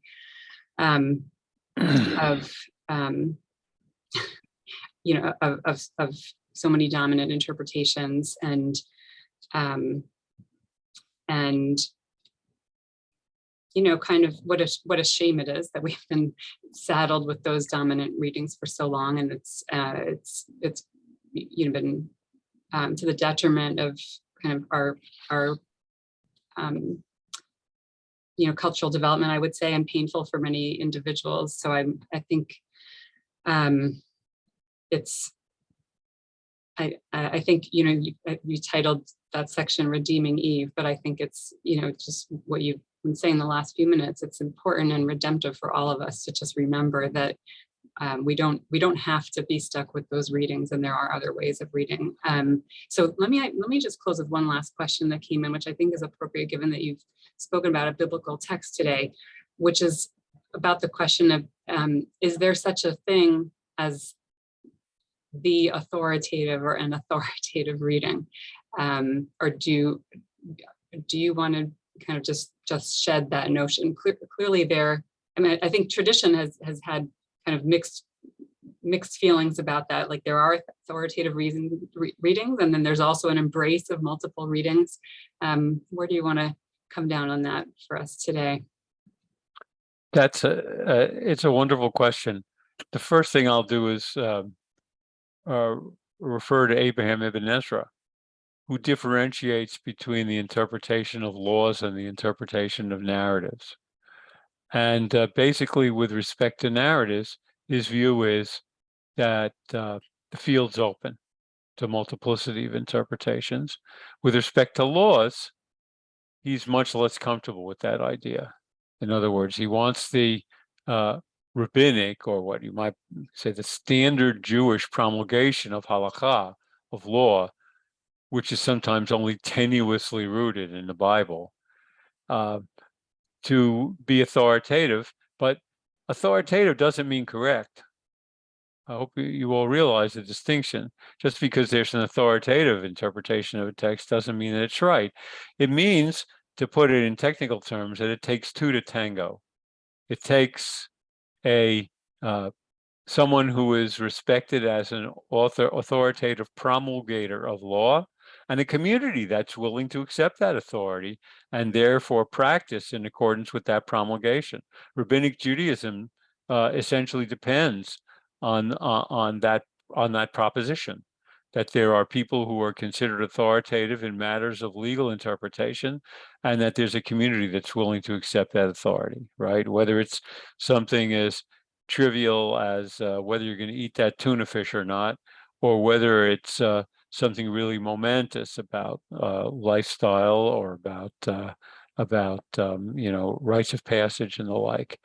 of you know, of so many dominant interpretations, and you know, kind of what a shame it is that we've been saddled with those dominant readings for so long, and it's you know, been to the detriment of kind of our you know, cultural development, I would say, and painful for many individuals. So I think I think, you know, you titled that section Redeeming Eve, but I think it's, you know, just what you've been saying the last few minutes. It's important and redemptive for all of us to just remember that we don't have to be stuck with those readings, and there are other ways of reading. So let me just close with one last question that came in, which I think is appropriate given that you've spoken about a biblical text today, which is about the question of is there such a thing as the authoritative or an authoritative reading, or do you want to kind of just shed that notion? Clearly, there. I mean, I think tradition has had kind of mixed feelings about that. Like there are authoritative readings, and then there's also an embrace of multiple readings. Where do you want to come down on that for us today? That's it's a wonderful question. The first thing I'll do is refer to Abraham ibn Ezra, who differentiates between the interpretation of laws and the interpretation of narratives. And basically, with respect to narratives, his view is that the field's open to multiplicity of interpretations. With respect to laws, he's much less comfortable with that idea. In other words, he wants the rabbinic, or what you might say, the standard Jewish promulgation of halakha, of law, which is sometimes only tenuously rooted in the Bible, to be authoritative. But authoritative doesn't mean correct. I hope you all realize the distinction. Just because there's an authoritative interpretation of a text doesn't mean that it's right. It means to put it in technical terms, that it takes two to tango. It takes a someone who is respected as an authoritative promulgator of law, and a community that's willing to accept that authority and therefore practice in accordance with that promulgation. Rabbinic Judaism essentially depends on that proposition, that there are people who are considered authoritative in matters of legal interpretation, and that there's a community that's willing to accept that authority, right? Whether it's something as trivial as whether you're going to eat that tuna fish or not, or whether it's something really momentous about lifestyle, or about rites of passage and the like.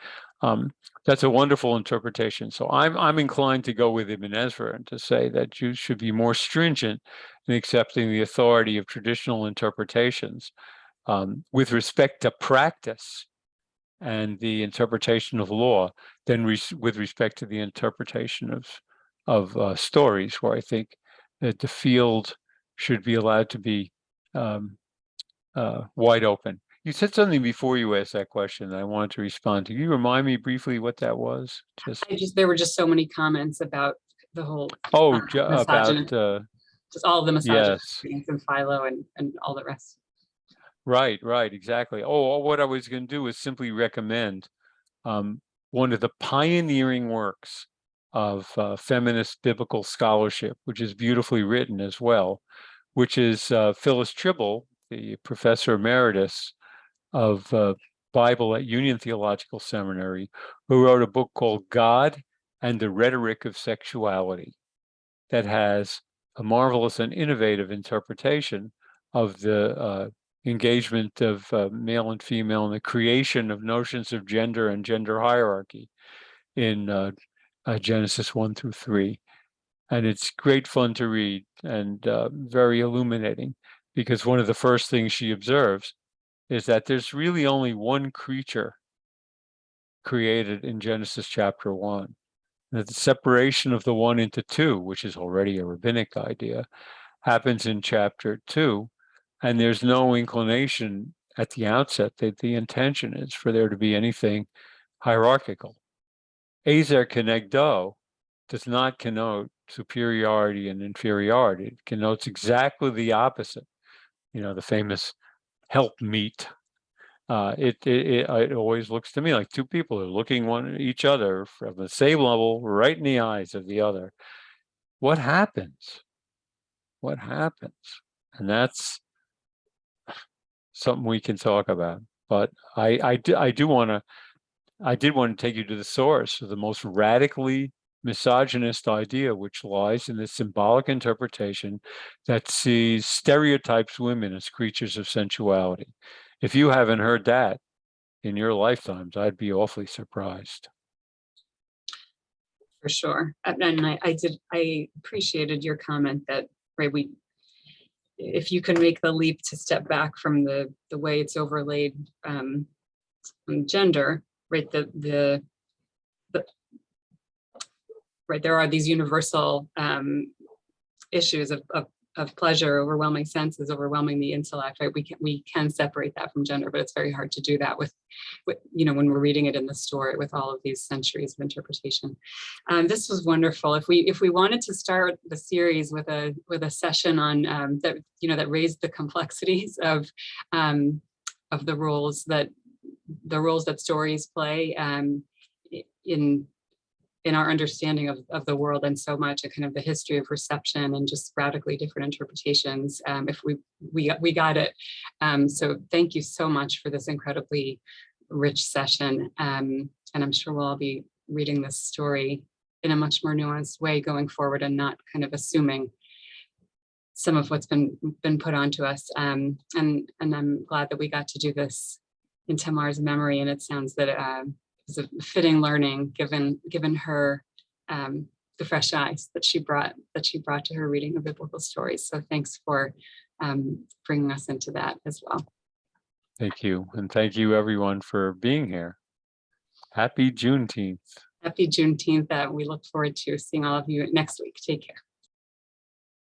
That's a wonderful interpretation. So I'm inclined to go with Ibn Ezra and to say that Jews should be more stringent in accepting the authority of traditional interpretations with respect to practice and the interpretation of law than with respect to the interpretation of stories, where I think that the field should be allowed to be wide open. You said something before you asked that question that I wanted to respond to. Can you remind me briefly what that was? There were just so many comments about the whole about just all of the misogyny yes, and Philo and all the rest. right, exactly. What I was going to do is simply recommend one of the pioneering works of feminist biblical scholarship, which is beautifully written as well, which is Phyllis Tribble, the professor emeritus of Bible at Union Theological Seminary, who wrote a book called God and the Rhetoric of Sexuality, that has a marvelous and innovative interpretation of the engagement of male and female in the creation of notions of gender and gender hierarchy in Genesis 1 through 3. And it's great fun to read and very illuminating, because one of the first things she observes is that there's really only one creature created in Genesis chapter 1. That the separation of the one into two, which is already a rabbinic idea, happens in chapter 2, and there's no inclination at the outset that the intention is for there to be anything hierarchical. Ezer kenegdo does not connote superiority and inferiority. It connotes exactly the opposite. The famous helpmeet. It always looks to me like two people are looking one at each other from the same level, right in the eyes of the other. What happens? What happens? And that's something we can talk about. But I did want to take you to the source of the most radically misogynist idea, which lies in the symbolic interpretation that sees stereotypes women as creatures of sensuality. If you haven't heard that in your lifetimes, I'd be awfully surprised. For sure. And I appreciated your comment that, right, if you can make the leap to step back from the way it's overlaid on gender, right, right, there are these universal issues of pleasure, overwhelming senses, overwhelming the intellect, right? We can separate that from gender, but it's very hard to do that with when we're reading it in the story with all of these centuries of interpretation. This was wonderful. If we wanted to start the series with a session on that raised the complexities of the roles that stories play in our understanding of the world, and so much, and kind of the history of reception and just radically different interpretations. If we got it. So thank you so much for this incredibly rich session. And I'm sure we'll all be reading this story in a much more nuanced way going forward, and not kind of assuming some of what's been put onto us. And I'm glad that we got to do this in Tamar's memory, and it sounds that was a fitting learning given her the fresh eyes that she brought to her reading of biblical stories. So thanks for bringing us into that as well. Thank you, and thank you everyone for being here. Happy Juneteenth. Happy Juneteenth. We look forward to seeing all of you next week. Take care.